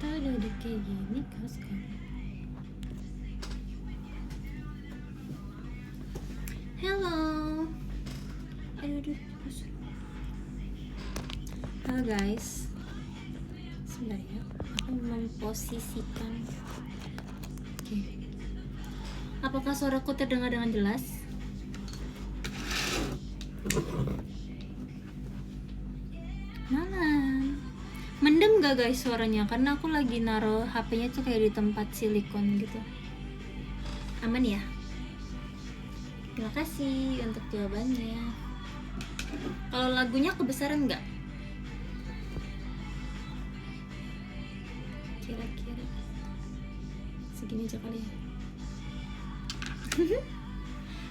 Kita udah kayak gini kan sekarang. Hello. Aduh. Halo guys. Sebentar ya. Aku memposisikan. Oke. Apakah suaraku terdengar dengan jelas? Malam. Mendem gak guys suaranya? Karena aku lagi naruh HP-nya tuh kayak di tempat silikon gitu. Aman ya? Terima kasih untuk jawabannya. Kalau lagunya kebesaran nggak? Kira-kira segini aja kali ya.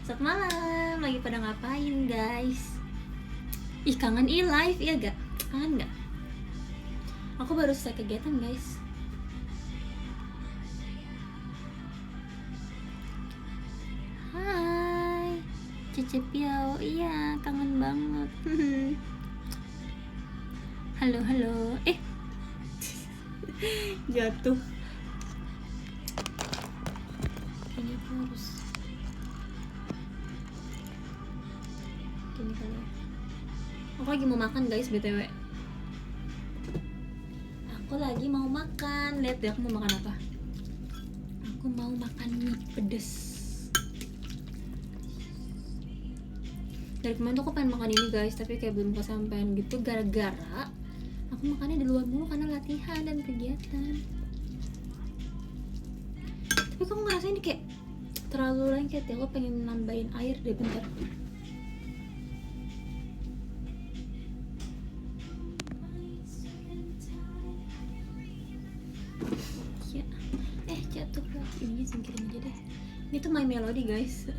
Selamat malam, lagi pada ngapain guys? Ih kangen live, iya gak? Kangen gak? Aku baru selesai kegiatan guys. Hai Cece Piao, iya kangen banget. Halo jatuh. Kayaknya aku harus gini kali ya. Aku lagi mau makan guys BTW. Aku lagi mau makan. Lihat deh aku mau makan apa. Aku mau makan mie pedes. Dari kemarin tuh aku pengen makan ini guys, tapi kayak belum kesampaian gitu gara-gara aku makannya di luar mulu karena latihan dan kegiatan. Tapi kamu ngerasain ini kayak terlalu lengket ya, aku pengen nambahin air deh bentar. Ya, jatuh lagi. Ini singkirin aja deh. Ini tuh My Melody guys.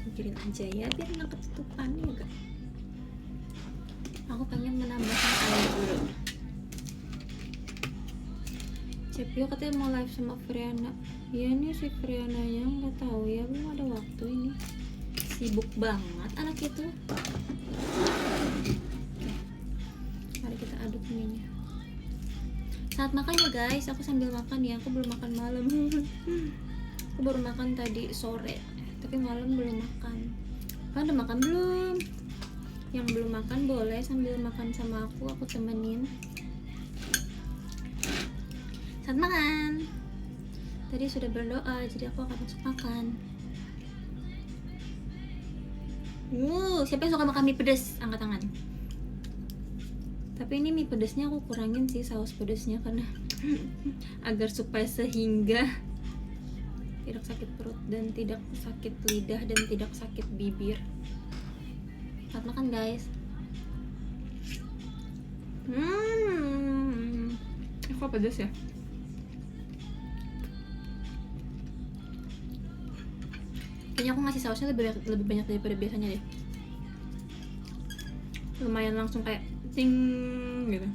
Singkirin aja ya biar nggak ketutupan ya gak. Aku pengen menambahkan air dulu. Cepio katanya mau live sama Friana. Iya nih si Friana nya nggak tahu ya, belum ada waktu ini. Sibuk banget anak itu. Oke, mari kita aduk minyak. Saat makan ya guys, aku sambil makan ya. Aku belum makan malam. Aku baru makan tadi sore, tapi malam belum makan. Kalian udah makan belum? Yang belum makan boleh sambil makan sama aku temenin. Saat makan. Tadi sudah berdoa, jadi aku akan masuk makan. Siapa yang suka makan mie pedas? Angkat tangan. Tapi ini mie pedasnya aku kurangin sih saus pedasnya karena agar supaya sehingga tidak sakit perut dan tidak sakit lidah dan tidak sakit bibir. Selamat makan guys. Kok pedas ya? Kayaknya aku ngasih sausnya lebih banyak daripada biasanya deh. Lumayan langsung kayak ting gitu.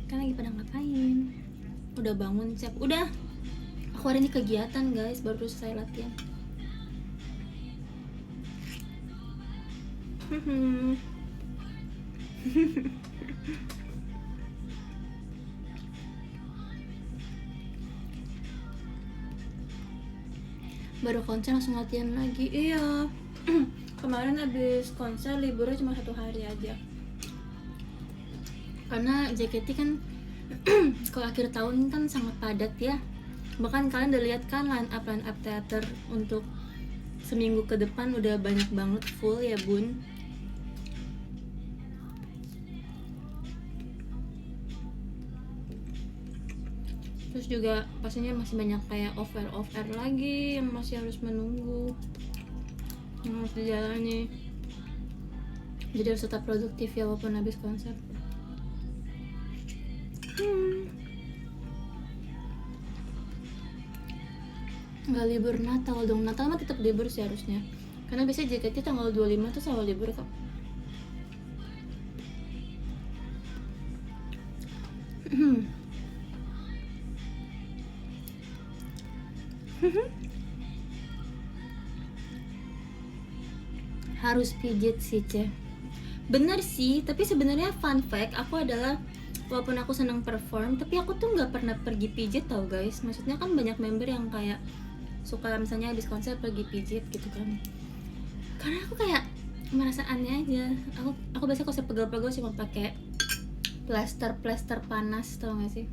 Kan lagi pada ngapain? Udah bangun siap? Udah. Aku hari ini kegiatan guys, baru selesai latihan. Baru konser langsung latihan lagi. Iya. Kemarin habis konser liburnya cuma 1 hari aja. Karena JKT kan kalau akhir tahun kan sangat padat ya. Bahkan kalian udah lihat kan line up teater untuk seminggu ke depan udah banyak banget full ya bun. Terus juga pastinya masih banyak kayak off air lagi yang masih harus menunggu, yang harus dijalani. Jadi harus tetap produktif ya walaupun habis konser. Nggak libur Natal dong. Natal mah tetap libur sih harusnya. Karena biasanya JKT tanggal 25 tuh selalu libur kok. harus pijit sih, Ce. Bener sih, tapi sebenarnya fun fact, aku adalah walaupun aku senang perform, tapi aku tuh nggak pernah pergi pijit tau guys. Maksudnya kan banyak member yang kayak suka misalnya habis konser pergi pijit gitu kan. Karena aku kayak merasa aneh aja. Aku biasa kalau saya pegel-pegel cuma pakai plester panas, tau gak sih?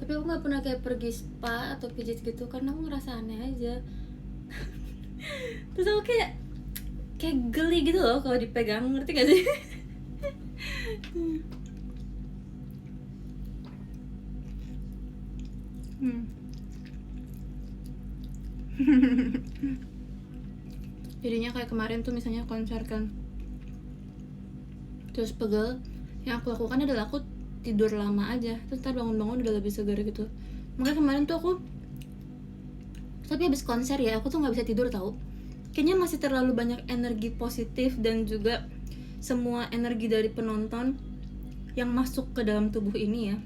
Tapi aku nggak pernah kayak pergi spa atau pijit gitu karena aku ngerasa aneh aja. Terus aku kayak geli gitu loh kalau dipegang, ngerti gak sih? Jadinya kayak kemarin tuh misalnya konser kan, terus pegel, yang aku lakukan adalah aku tidur lama aja, terus ntar bangun-bangun udah lebih segar gitu. Makanya kemarin tuh aku, tapi habis konser ya, aku tuh nggak bisa tidur tahu. Kayaknya masih terlalu banyak energi positif dan juga semua energi dari penonton yang masuk ke dalam tubuh ini ya.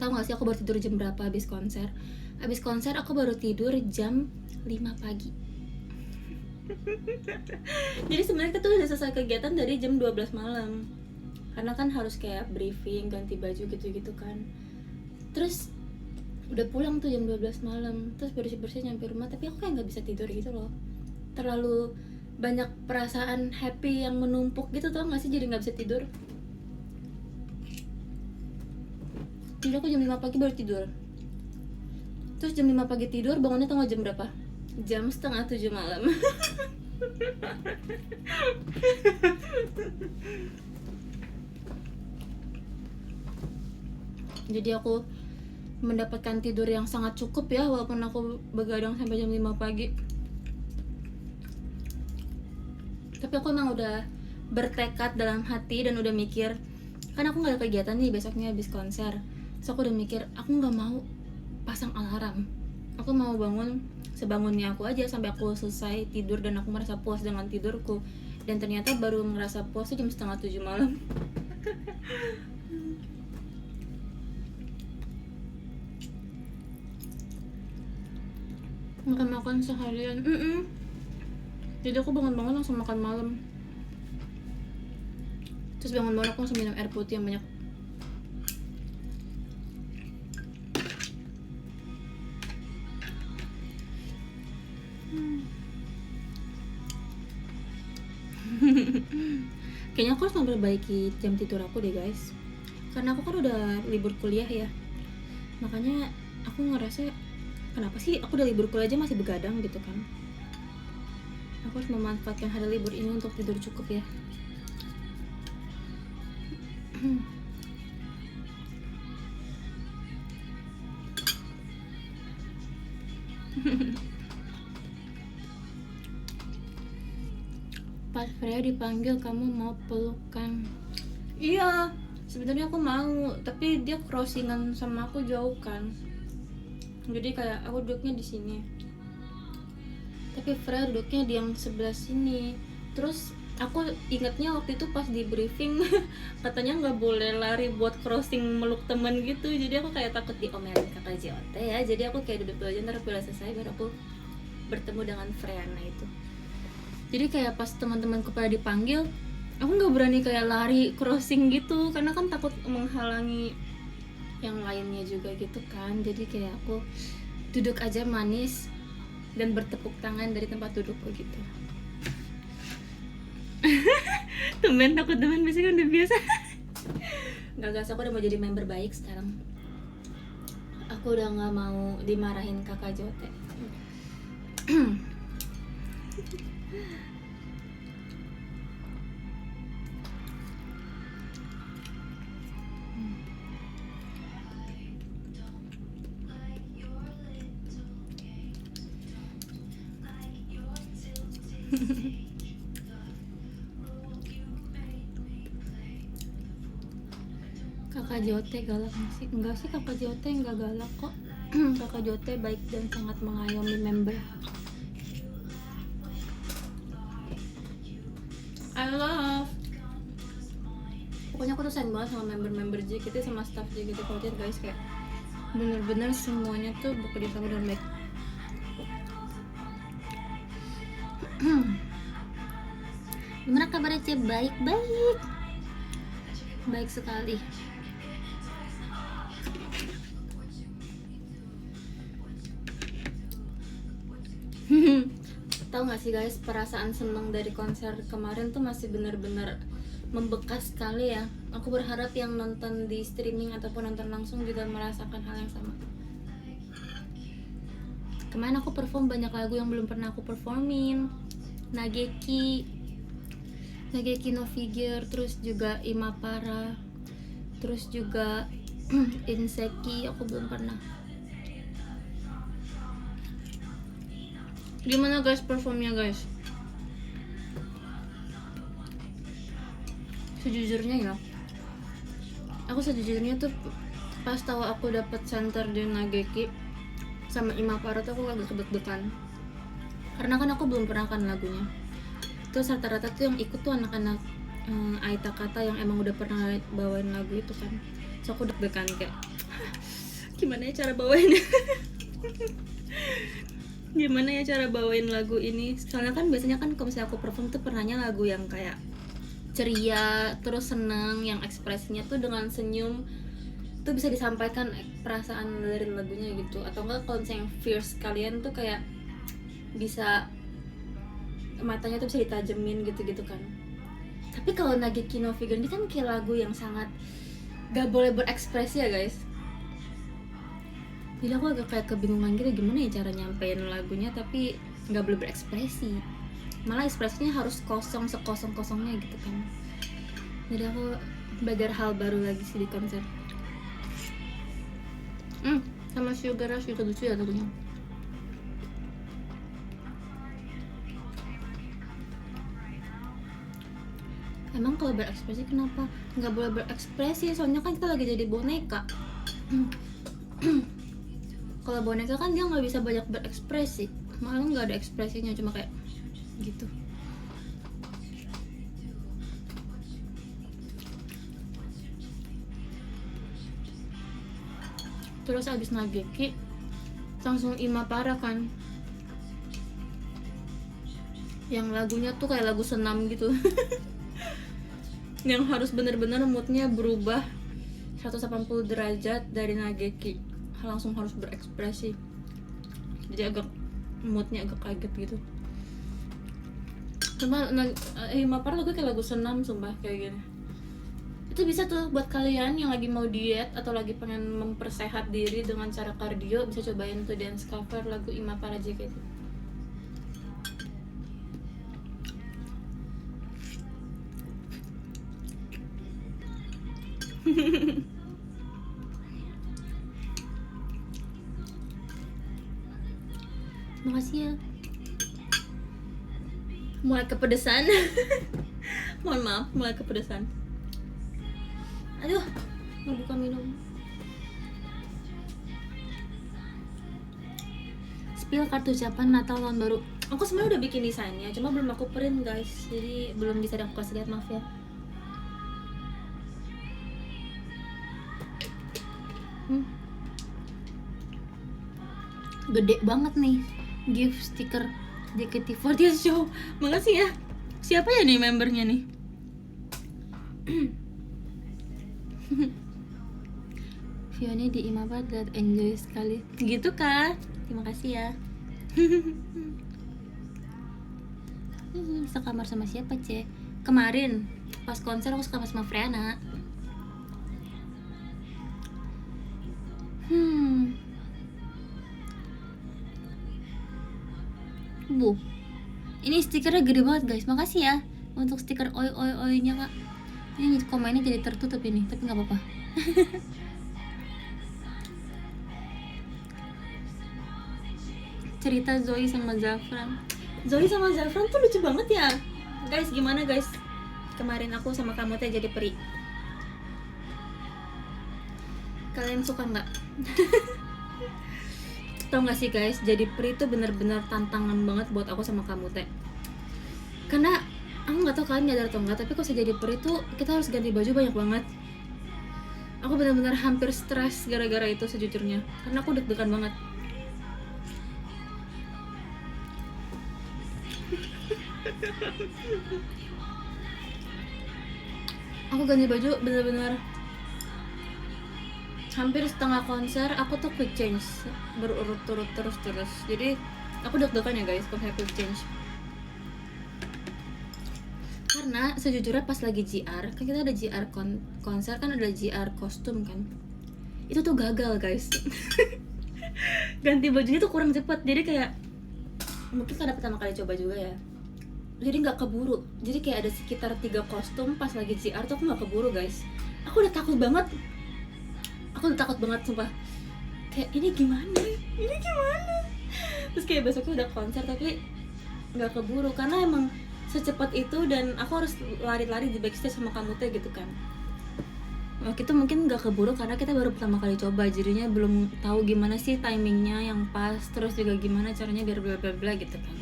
Tahu nggak sih aku baru tidur jam berapa habis konser? Habis konser aku baru tidur jam 5 pagi. Jadi sebenarnya kita tuh udah selesai kegiatan dari jam 12 malam. Karena kan harus kayak briefing, ganti baju gitu-gitu kan. Terus udah pulang tuh jam 12 malam. Terus bersih-bersih nyampe rumah, tapi aku kayak gak bisa tidur gitu loh. Terlalu banyak perasaan happy yang menumpuk gitu, tau gak sih, jadi gak bisa tidur. Jadi aku jam 5 pagi baru tidur. Terus jam 5 pagi tidur, bangunnya tau gak jam berapa? Jam 6:30 malam. Jadi aku mendapatkan tidur yang sangat cukup ya, walaupun aku begadang sampai jam 5 pagi. Tapi aku emang udah bertekad dalam hati dan udah mikir, kan aku gak ada kegiatan nih besoknya habis konser. Terus aku udah mikir, aku gak mau pasang alarm. Aku mau bangun sebangunnya aku aja sampai aku selesai tidur dan aku merasa puas dengan tidurku. Dan ternyata baru ngerasa puas tuh jam 6:30 malam. Makan seharian. Jadi aku bangun-bangun langsung makan malam. Terus bangun-bangun aku langsung minum air putih yang banyak. Kayaknya aku harus memperbaiki jam tidur aku deh guys. Karena aku kan udah libur kuliah ya. Makanya aku ngerasa, kenapa sih aku udah libur kuliah aja masih begadang gitu kan. Aku harus memanfaatkan hari libur ini untuk tidur cukup ya. Pas Freya dipanggil, kamu mau pelukan? Iya, sebenarnya aku mau, tapi dia crossingan sama aku jauh kan. Jadi kayak aku duduknya di sini, tapi Freya duduknya di yang sebelah sini. Terus aku ingatnya waktu itu pas di briefing katanya nggak boleh lari buat crossing meluk teman gitu. Jadi aku kayak takut diomelin kakak JOT ya. Jadi aku kayak duduk dulu aja, ntar aku udah selesai baru aku bertemu dengan Freya itu. Jadi kayak pas teman-temanku pada dipanggil, aku nggak berani kayak lari crossing gitu karena kan takut menghalangi yang lainnya juga gitu kan. Jadi kayak aku duduk aja manis dan bertepuk tangan dari tempat dudukku gitu. Temen takut temen biasanya kan udah biasa. Nggak gas, aku udah mau jadi member baik sekarang. Aku udah nggak mau dimarahin kakak Jote. Kakak Jote galak sih? Enggak sih, kakak Jote enggak galak kok. Kakak Jote baik dan sangat mengayomi member. I love. Pokoknya aku tuh sayang banget sama member-member JKT sama staff JKT48 guys, kayak bener-bener semuanya tuh bekerja sama dengan baik. Gimana kabarnya Ce? Baik sekali. Tahu gak sih guys, perasaan seneng dari konser kemarin tuh masih bener-bener membekas sekali ya. Aku berharap yang nonton di streaming ataupun nonton langsung juga merasakan hal yang sama. Kemarin aku perform banyak lagu yang belum pernah aku performin. Nageki No Figure, terus juga Imapara, terus juga Inseki aku belum pernah. Gimana guys performnya guys? Sejujurnya ya, aku sejujurnya tuh pas tahu aku dapat center di Nageki sama Imapara tuh aku agak deg-degan, karena kan aku belum pernah kan lagunya. Terus rata-rata tuh yang ikut tuh anak-anak Aita Kata yang emang udah pernah bawain lagu itu kan. So aku deg-degan kayak gimana ya cara bawainnya. Gimana ya cara bawain lagu ini? Soalnya kan biasanya kan kalau misalnya aku perform tuh pernahnya lagu yang kayak ceria, terus seneng, yang ekspresinya tuh dengan senyum tuh bisa disampaikan perasaan dari lagunya gitu. Atau enggak kalau misalnya yang fierce kalian tuh kayak bisa matanya tuh bisa ditajemin gitu-gitu kan. Tapi kalau Nageki no Figure ini kan kayak lagu yang sangat gak boleh berekspresi ya guys. Jadi aku agak kayak kebingungan gitu gimana ya cara nyampein lagunya tapi gak boleh berekspresi. Malah ekspresinya harus kosong, sekosong-kosongnya gitu kan. Jadi aku belajar hal baru lagi sih di konser. Sama Sugar Rush juga lucu ya lagunya. Emang kalau berekspresi kenapa nggak boleh berekspresi? Soalnya kan kita lagi jadi boneka. Kalau boneka kan dia nggak bisa banyak berekspresi, malah nggak ada ekspresinya, cuma kayak gitu. Terus abis Nageki langsung Imapara kan, yang lagunya tuh kayak lagu senam gitu. Yang harus bener-bener moodnya berubah 180 derajat dari Nageki, langsung harus berekspresi. Jadi agak moodnya agak kaget gitu. Cuma Imapara lagu kayak lagu senam sumpah kayak gini. Itu bisa tuh buat kalian yang lagi mau diet atau lagi pengen mempersehat diri dengan cara kardio, bisa cobain tuh dance cover lagu Imapara JKT. Makasih ya. Mulai kepedesan. Mohon maaf, mulai kepedesan. Aduh, mau buka minum. Spill kartu ucapan Natal tahun baru. Aku sebenarnya udah bikin desainnya, cuma belum aku print guys. Jadi belum bisa aku kasih lihat, maaf ya. Gede banget nih gift stiker JKT48 show. Makasih ya. Siapa ya nih membernya nih? Fiona di Imapara lihat enjoy sekali. Gitu kah? Terima kasih ya. Sekamar sama siapa Ce? Kemarin pas konser aku sekamar sama Freana. Bu, ini stikernya gede banget guys. Makasih ya untuk stiker oi nya kak. Ini komennya jadi tertutup ini, tapi nggak apa-apa. Cerita Zoe sama Zafran. Zoe sama Zafran tuh lucu banget ya guys. Gimana guys, kemarin aku sama kamu teh jadi peri. Kalian suka nggak? Tau gak sih guys, jadi peri itu bener-bener tantangan banget buat aku sama kamu teh. Karena aku nggak tahu kalian nyadar atau enggak, tapi kalau saya jadi peri tuh kita harus ganti baju banyak banget. Aku bener-bener hampir stres gara-gara itu sejujurnya, karena aku deg-degan banget. Aku ganti baju bener-bener hampir setengah konser aku tuh quick change berurut-urut terus. Jadi aku deg-degan ya guys kalau quick change. Karena sejujurnya pas lagi GR, kan kita ada GR konser kan ada GR kostum kan. Itu tuh gagal guys. Ganti bajunya tuh kurang cepat. Jadi kayak mungkin karena pertama kali coba juga ya. Jadi nggak keburu. Jadi kayak ada sekitar 3 kostum pas lagi GR tuh aku nggak keburu guys. Aku udah takut banget sumpah. Kayak ini gimana? Terus kayak besoknya udah konser tapi nggak keburu karena emang secepat itu dan aku harus lari-lari di backstage sama kamu teh gitu kan. Waktu itu mungkin nggak keburu karena kita baru pertama kali coba, jadinya belum tahu gimana sih timingnya yang pas, terus juga gimana caranya biar bla bla bla gitu kan.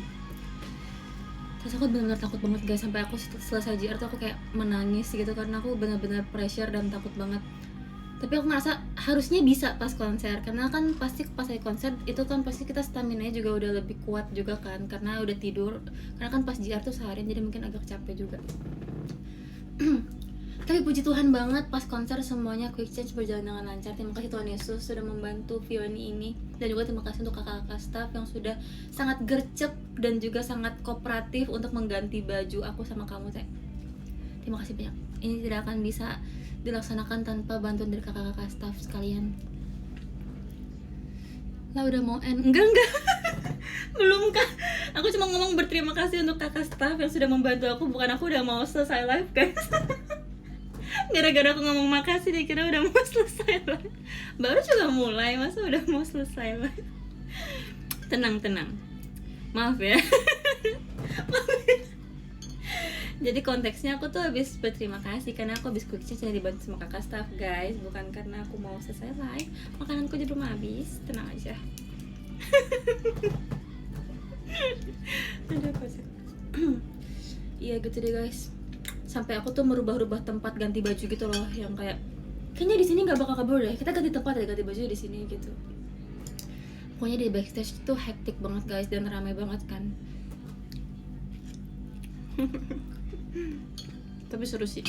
Terus aku benar-benar takut banget guys, sampai aku selesai JR tuh aku kayak menangis gitu karena aku benar-benar pressure dan takut banget. Tapi aku ngerasa harusnya bisa pas konser, karena kan pasti pas lagi konser itu kan pasti kita stamina juga udah lebih kuat juga kan, karena udah tidur, karena kan pas JR tuh seharian jadi mungkin agak capek juga. Tapi puji Tuhan banget pas konser semuanya quick change berjalan dengan lancar. Terima kasih Tuhan Yesus sudah membantu Vioni ini, dan juga terima kasih untuk kakak-kakak staff yang sudah sangat gercep dan juga sangat kooperatif untuk mengganti baju aku sama kamu teh. Terima kasih banyak. Ini tidak akan bisa dilaksanakan tanpa bantuan dari kakak-kakak staff sekalian. Lah udah mau end? Enggak belum kak. Aku cuma ngomong berterima kasih untuk kakak staff yang sudah membantu aku, bukan aku udah mau selesai live guys. Gara-gara aku ngomong makasih dikira udah mau selesai live. Baru juga mulai masa udah mau selesai live. Tenang maaf ya. Jadi konteksnya aku tuh habis berterima kasih karena aku habis quick change dan dibantu sama kakak staff guys, bukan karena aku mau selesai live. Makananku juga belum habis, tenang aja. Aduh kocak. Iya gitu deh guys. Sampai aku tuh merubah-rubah tempat ganti baju gitu loh, yang kayaknya di sini nggak bakal kabur deh. Kita ganti tempat deh, ganti baju di sini gitu. Pokoknya di backstage tuh hektik banget guys dan ramai banget kan. Tapi seru sih.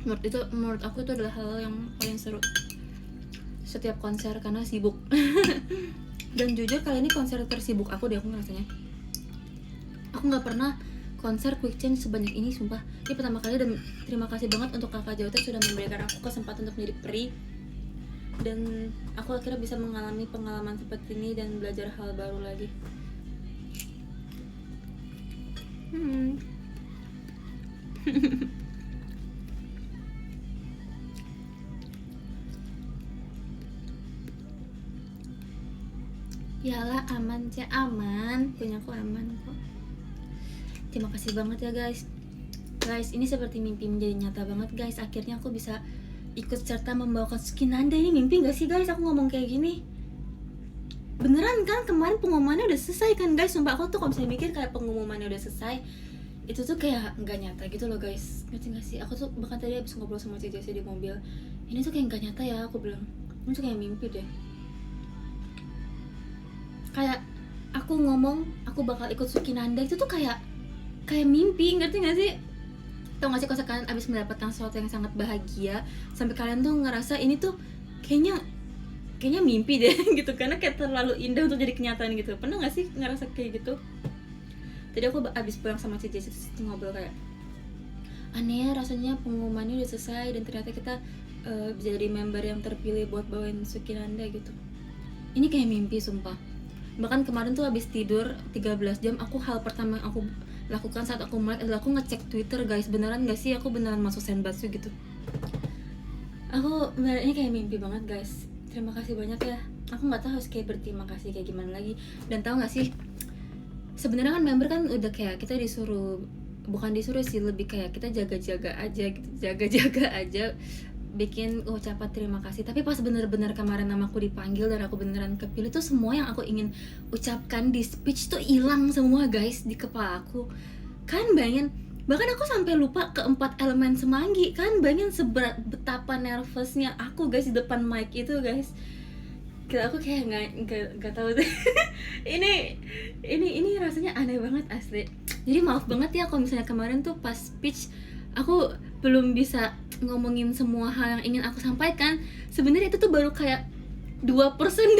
Menurut aku itu adalah hal yang paling seru setiap konser karena sibuk. Dan jujur kali ini konser tersibuk aku deh, aku ngerasanya. Aku nggak pernah konser quick change sebanyak ini sumpah. Ini pertama kali dan terima kasih banget untuk kakak Jauta sudah memberikan aku kesempatan untuk menjadi peri. Dan aku akhirnya bisa mengalami pengalaman seperti ini dan belajar hal baru lagi. Yalah aman sih, aman, punyaku aman kok. Terima kasih banget ya guys. Ini seperti mimpi menjadi nyata banget guys. Akhirnya aku bisa ikut serta membawakan Sukinanda. Ini mimpi gak sih guys aku ngomong kayak gini? Beneran kan, kemarin pengumumannya udah selesai kan guys. Sumpah aku tuh kalau misalnya mikir kayak pengumumannya udah selesai, itu tuh kayak nggak nyata gitu loh guys. Ngerti gak sih? Aku tuh bahkan tadi habis ngobrol sama Cici di mobil, ini tuh kayak nggak nyata ya, aku bilang. Ini tuh kayak mimpi deh. Kayak aku ngomong aku bakal ikut Sukinanda itu tuh kayak mimpi, ngerti gak sih? Tau gak sih kalau kalian abis mendapatkan sesuatu yang sangat bahagia sampai kalian tuh ngerasa ini tuh kayaknya mimpi deh gitu, karena kayak terlalu indah untuk jadi kenyataan gitu. Pernah gak sih ngerasa kayak gitu? Tadi aku abis pulang sama Cici ngobrol kayak, aneh rasanya pengumumannya udah selesai dan ternyata kita bisa jadi member yang terpilih buat bawain Sukinanda gitu. Ini kayak mimpi sumpah. Bahkan kemarin tuh abis tidur 13 jam, hal pertama yang aku lakukan saat aku melek adalah aku ngecek Twitter guys. Beneran gak sih aku beneran masuk Senbatsu gitu. Aku beneran, ini kayak mimpi banget guys. Terima kasih banyak ya. Aku gak tahu harus kayak berterima kasih kayak gimana lagi. Dan tahu gak sih, sebenarnya kan member kan udah kayak kita disuruh, bukan disuruh sih, lebih kayak kita jaga-jaga aja gitu. Jaga-jaga aja bikin ucapan terima kasih. Tapi pas bener-bener kemarin namaku dipanggil dan aku beneran kepilih tuh, semua yang aku ingin ucapkan di speech tuh hilang semua guys di kepala aku. Kan bayangin, bahkan aku sampai lupa keempat elemen semanggi. Kan bayangin betapa nervousnya aku guys di depan mic itu guys. Aku kayak nggak tahu deh. ini rasanya aneh banget asli. Jadi maaf banget ya kalau misalnya kemarin tuh pas speech aku belum bisa ngomongin semua hal yang ingin aku sampaikan. Sebenarnya itu tuh baru kayak 2%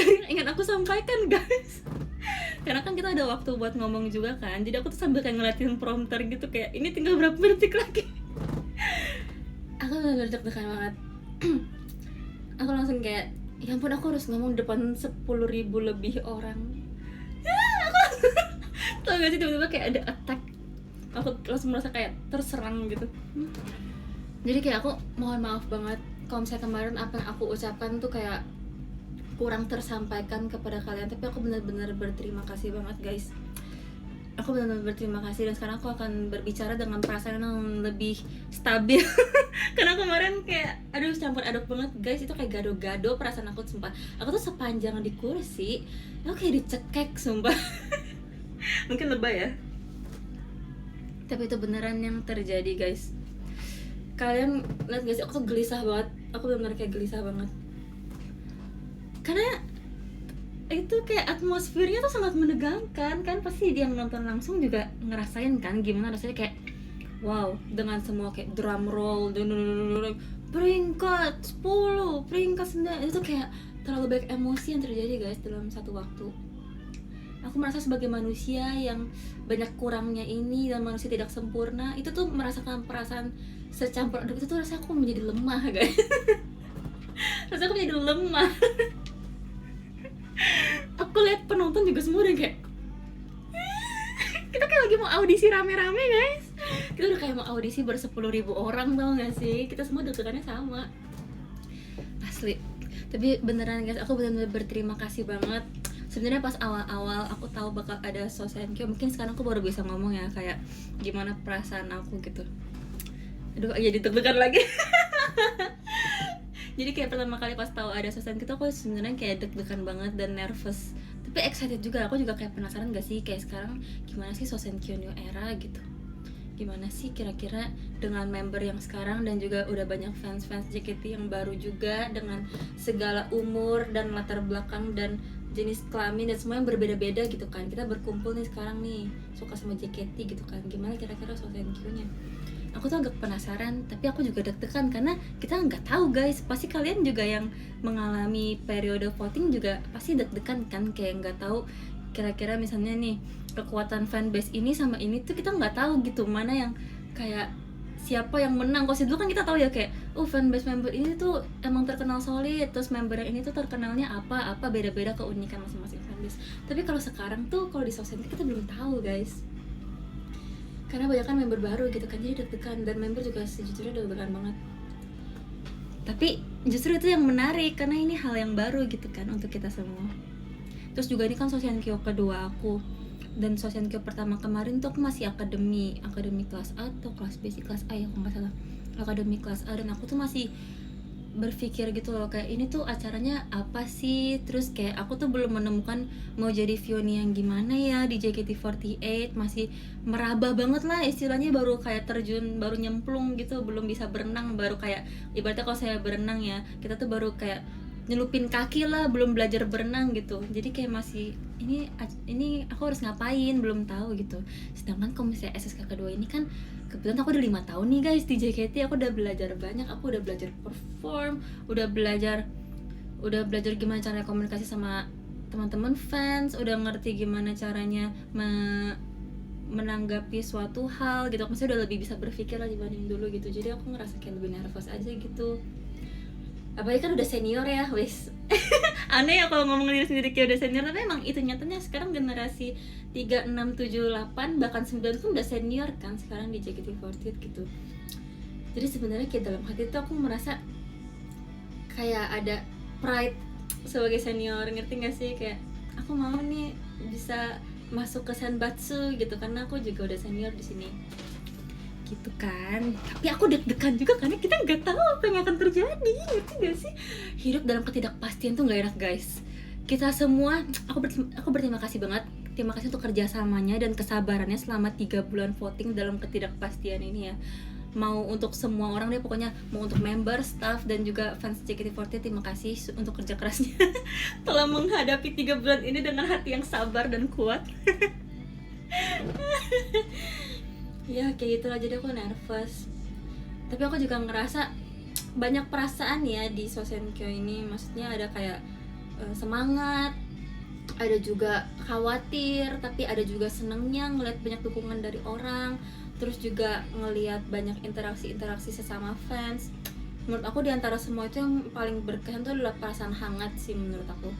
dari yang ingin aku sampaikan, guys. Karena kan kita ada waktu buat ngomong juga kan. Jadi aku tuh sambil kayak ngeliatin prompter gitu, kayak ini tinggal berapa detik lagi. Aku bener-bener deg-degan banget. Aku langsung kayak, ya ampun, aku harus ngomong depan 10.000 lebih orang. Tau gak sih, tiba-tiba kayak ada attack. Aku langsung merasa kayak terserang gitu. Jadi kayak aku mohon maaf banget kalau misalnya kemarin apa yang aku ucapkan tuh kayak kurang tersampaikan kepada kalian. Tapi aku benar-benar berterima kasih banget, guys. Aku benar-benar berterima kasih, dan sekarang aku akan berbicara dengan perasaan yang lebih stabil. Karena kemarin kayak aduh campur aduk banget, guys. Itu kayak gado-gado perasaan aku, sumpah. Aku tuh sepanjang di kursi aku kayak dicekek, sumpah. Mungkin lebay ya, tapi itu beneran yang terjadi, guys. Kalian lihat guys, aku tuh gelisah banget. Aku benar-benar kayak gelisah banget. Karena itu kayak atmosfernya tuh sangat menegangkan kan. Pasti dia yang nonton langsung juga ngerasain kan gimana rasanya, kayak wow, dengan semua kayak drum roll, peringkat 10, peringkat 9. Itu tuh kayak terlalu banyak emosi yang terjadi, guys, dalam satu waktu. Aku merasa sebagai manusia yang banyak kurangnya ini, dan manusia tidak sempurna, itu tuh merasakan perasaan secampur aduk. Itu tuh rasanya aku menjadi lemah, guys. Rasanya aku menjadi lemah. Aku lihat penonton juga semua udah kayak kita kayak lagi mau audisi rame-rame, guys. Kita udah kayak mau audisi ber10.000 orang, tau gak sih? Kita semua deg-degannya sama, asli. Tapi beneran, guys, aku benar-benar berterima kasih banget. Sebenarnya pas awal-awal aku tahu bakal ada Sosenkyo, mungkin sekarang aku baru bisa ngomong ya kayak gimana perasaan aku gitu. Aduh, jadi deg-degan lagi. Jadi kayak pertama kali pas tahu ada Sosenkyo itu aku sebenarnya kayak deg-degan banget dan nervous. Tapi excited juga, aku juga kayak penasaran gak sih kayak sekarang gimana sih Sosenkyo New Era gitu. Gimana sih kira-kira dengan member yang sekarang, dan juga udah banyak fans-fans JKT yang baru juga dengan segala umur dan latar belakang dan jenis kelamin dan semua yang berbeda-beda gitu kan. Kita berkumpul nih sekarang nih suka sama JKT gitu kan. Gimana kira-kira Sosenkyo-nya? Aku tuh agak penasaran, tapi aku juga deg-degan karena kita nggak tahu, guys. Pasti kalian juga yang mengalami periode voting juga pasti deg-degan kan, kayak nggak tahu kira-kira misalnya nih kekuatan fanbase ini sama ini tuh kita nggak tahu gitu, mana yang kayak siapa yang menang. Kalau dulu kan kita tahu ya kayak fanbase member ini tuh emang terkenal solid, terus member yang ini tuh terkenalnya apa beda-beda keunikan masing-masing fanbase. Tapi kalau sekarang tuh kalau di sosial kita belum tahu, guys, karena banyak kan member baru gitu kan, jadi deg-degan. Dan member juga sejujurnya deg-degan banget. Tapi justru itu yang menarik karena ini hal yang baru gitu kan untuk kita semua. Terus juga ini kan Sosenkyo kedua aku, dan Sosenkyo pertama kemarin tuh aku masih akademi kelas A atau kelas B sih, kelas A ya kalau nggak salah, akademi kelas A. Dan aku tuh masih berpikir gitu loh kayak ini tuh acaranya apa sih, terus kayak aku tuh belum menemukan mau jadi Vioni yang gimana ya di JKT48, masih meraba banget lah istilahnya, baru kayak terjun, baru nyemplung gitu, belum bisa berenang, baru kayak ibaratnya kalau saya berenang ya, kita tuh baru kayak nyelupin kaki lah, belum belajar berenang gitu. Jadi kayak masih ini aku harus ngapain, belum tahu gitu. Sedangkan kalau misalnya SSK kedua ini kan kebetulan aku udah 5 tahun nih, guys, di JKT. Aku udah belajar banyak, aku udah belajar perform, udah belajar gimana caranya komunikasi sama teman-teman fans, udah ngerti gimana caranya menanggapi suatu hal gitu. Maksudnya udah lebih bisa berpikir lah dibanding dulu gitu. Jadi aku ngerasa kayak lebih nervous aja gitu. Apalagi kan udah senior ya, wis. Aneh ya kalau ngomongin diri sendiri kayak udah senior, tapi emang itu nyatanya sekarang generasi 3, 6, 7, 8 bahkan 9 pun udah senior kan sekarang di JKT48 gitu. Jadi sebenarnya kayak dalam hati tuh aku merasa kayak ada pride sebagai senior, ngerti gak sih? Kayak aku mau nih bisa masuk ke Senbatsu gitu karena aku juga udah senior di sini. Gitu kan. Tapi aku deg-degan juga karena kita nggak tahu apa yang akan terjadi, ngerti gak sih? Hidup dalam ketidakpastian tuh nggak enak, guys. Kita semua, aku berterima kasih banget, terima kasih untuk kerjasamanya dan kesabarannya selama 3 bulan voting dalam ketidakpastian ini ya. Mau untuk semua orang deh pokoknya, mau untuk member, staff, dan juga fans JKT48, terima kasih untuk kerja kerasnya telah menghadapi 3 bulan ini dengan hati yang sabar dan kuat. Ya kayak gitulah, jadi aku nervous. Tapi aku juga ngerasa banyak perasaan ya di Sosenkyo ini. Maksudnya ada kayak semangat, ada juga khawatir, tapi ada juga senengnya ngeliat banyak dukungan dari orang, terus juga ngeliat banyak interaksi sesama fans. Menurut aku diantara semua itu yang paling berkesan itu adalah perasaan hangat sih menurut aku.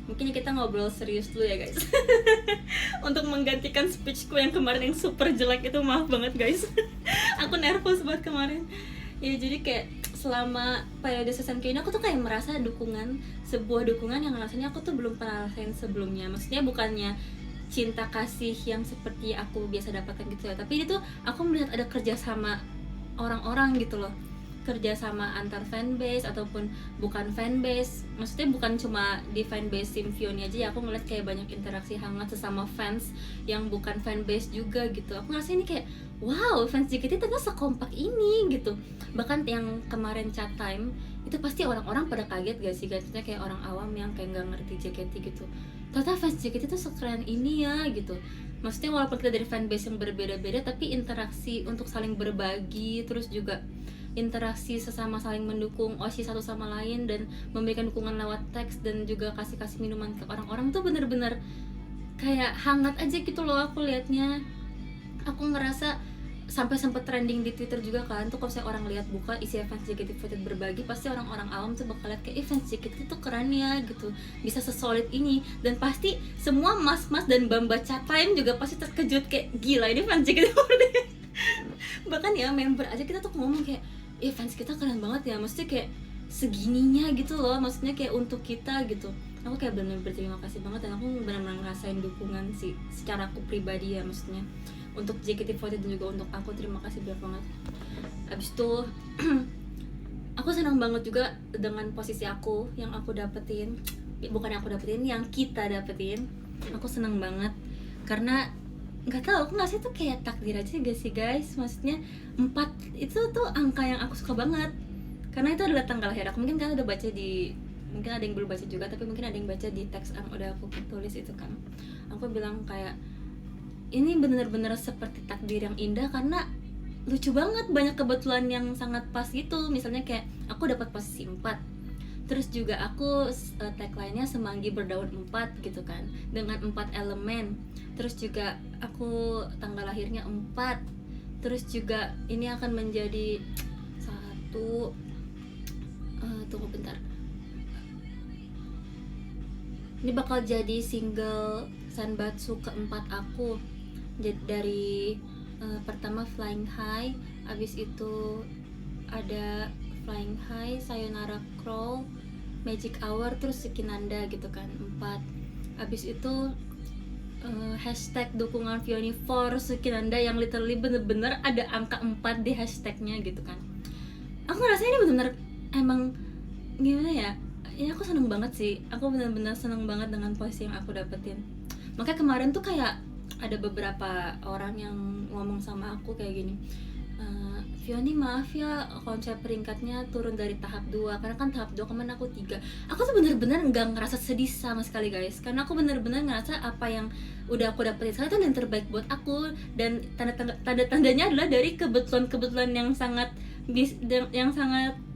Mungkin kita ngobrol serius dulu ya guys. Untuk menggantikan speechku yang kemarin yang super jelek itu, maaf banget guys. Aku nervous banget kemarin. Ya jadi kayak selama periode Sosenkyo ini aku tuh kayak merasa sebuah dukungan yang rasanya aku tuh belum pernah rasain sebelumnya. Maksudnya bukannya cinta kasih yang seperti aku biasa dapatkan gitu ya, tapi itu aku melihat ada kerjasama orang-orang gitu loh, kerjasama antar fanbase ataupun bukan fanbase. Maksudnya bukan cuma di fanbase tim Vioni aja ya, aku ngeliat kayak banyak interaksi hangat sesama fans yang bukan fanbase juga gitu. Aku ngerasa ini kayak wow, fans JKT ternyata sekompak ini gitu. Bahkan yang kemarin chat time itu pasti orang-orang pada kaget gak sih, katanya kayak orang awam yang kayak nggak ngerti JKT gitu, ternyata fans JKT tuh sekeren ini ya gitu. Maksudnya walaupun kita dari fanbase yang berbeda-beda, tapi interaksi untuk saling berbagi, terus juga interaksi sesama saling mendukung OSI satu sama lain dan memberikan dukungan lewat teks dan juga kasih minuman ke orang-orang tuh bener-bener kayak hangat aja gitu loh aku liatnya. Aku ngerasa sampai sempet trending di Twitter juga kan tuh, kalau saya orang lihat buka isi fans JKT48 berbagi, pasti orang-orang awam tuh bakal lihat kayak fans JKT itu keren ya gitu, bisa sesolid ini. Dan pasti semua mas-mas dan bamba chat time juga pasti terkejut kayak gila ini fans JKT48. Bahkan ya member aja kita tuh ngomong kayak fans kita keren banget ya, maksudnya kayak segininya gitu loh, maksudnya kayak untuk kita gitu. Aku kayak benar-benar berterima kasih banget dan aku benar-benar ngerasain dukungan sih secara aku pribadi ya, maksudnya untuk JKT48 dan juga untuk aku, terima kasih banyak banget. Abis itu aku senang banget juga dengan posisi aku yang aku dapetin, bukan yang aku dapetin, yang kita dapetin. Aku senang banget karena nggak tahu, aku nggak sih tuh kayak takdir aja gak sih guys. Maksudnya 4 itu tuh angka yang aku suka banget karena itu adalah tanggal lahir aku. Mungkin kalian udah baca di, mungkin ada yang belum baca juga, tapi mungkin ada yang baca di teks yang udah aku tulis itu kan. Aku bilang kayak ini bener-bener seperti takdir yang indah karena lucu banget, banyak kebetulan yang sangat pas gitu. Misalnya kayak aku dapat posisi 4, terus juga aku tagline-nya semanggi berdaun 4 gitu kan, dengan 4 elemen. Terus juga aku tanggal lahirnya 4. Terus juga ini akan menjadi satu, tunggu bentar, ini bakal jadi single Sanbatsu keempat aku. Jadi dari pertama Flying High, abis itu ada Flying High, Sayonara Crawl, Magic Hour, terus Sukinanda gitu kan, 4. Abis itu hashtag dukungan Vioni for Sukinanda yang literally bener-bener ada angka 4 di hashtagnya gitu kan. Aku ngerasa ini bener-bener emang gimana ya, ini aku seneng banget sih. Aku bener-bener seneng banget dengan posisi yang aku dapetin. Makanya kemarin tuh kayak ada beberapa orang yang ngomong sama aku kayak gini, Vioni maaf ya konsep peringkatnya turun dari tahap 2, karena kan tahap 2 kemarin aku 3. Aku tuh bener-bener gak ngerasa sedih sama sekali guys, karena aku bener-bener ngerasa apa yang udah aku dapetin sekarang itu yang terbaik buat aku. Dan tanda-tandanya adalah dari kebetulan yang sangat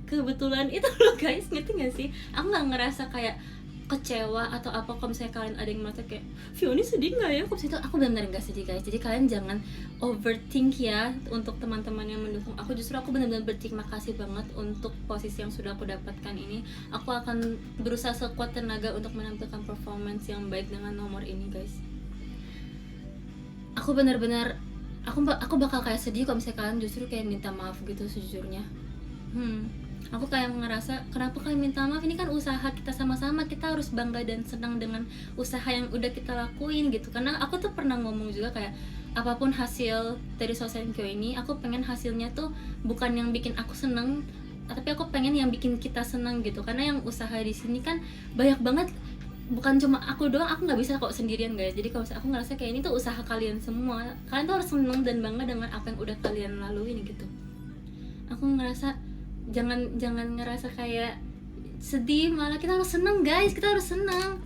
kebetulan itu loh guys, ngerti gak sih? Aku gak ngerasa kayak kecewa atau apa. Kalau misalnya kalian ada yang merasa kayak Vioni sedih nggak ya, aku benar-benar nggak sedih guys. Jadi kalian jangan overthink ya. Untuk teman-teman yang mendukung aku, justru aku benar-benar berterima kasih banget untuk posisi yang sudah aku dapatkan ini. Aku akan berusaha sekuat tenaga untuk menampilkan performance yang baik dengan nomor ini guys. Aku benar-benar aku bakal kayak sedih kalau misalnya kalian justru kayak minta maaf gitu sejujurnya. Aku kayak ngerasa kenapa kalian minta maaf, ini kan usaha kita sama-sama, kita harus bangga dan senang dengan usaha yang udah kita lakuin gitu. Karena aku tuh pernah ngomong juga kayak apapun hasil dari Sosenkyo ini, aku pengen hasilnya tuh bukan yang bikin aku seneng, tapi aku pengen yang bikin kita senang gitu. Karena yang usaha di sini kan banyak banget, bukan cuma aku doang, aku nggak bisa kok sendirian guys. Jadi kalau aku ngerasa kayak ini tuh usaha kalian semua, kalian tuh harus seneng dan bangga dengan apa yang udah kalian laluin gitu. Aku ngerasa jangan ngerasa kayak sedih, malah kita harus seneng guys, kita harus seneng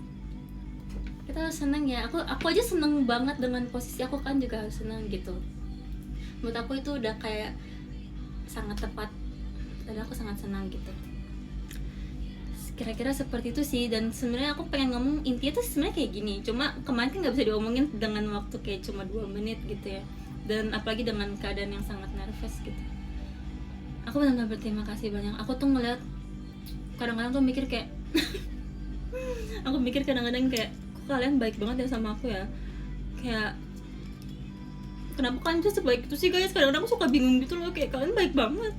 ya. Aku aja seneng banget dengan posisi aku, kan juga harus seneng gitu. Menurut aku itu udah kayak sangat tepat dan aku sangat senang gitu. Kira-kira seperti itu sih. Dan sebenarnya aku pengen ngomong intinya tuh sebenarnya kayak gini, cuma kemarin kan nggak bisa diomongin dengan waktu kayak cuma 2 menit gitu ya, dan apalagi dengan keadaan yang sangat nervous gitu. Aku benar-benar berterima kasih banyak. Aku tuh ngeliat kadang-kadang tuh mikir kayak aku mikir kadang-kadang kayak kok kalian baik banget ya sama aku ya, kayak kenapa kalian tuh sebaik itu sih guys. Kadang-kadang aku suka bingung gitu loh, kayak kalian baik banget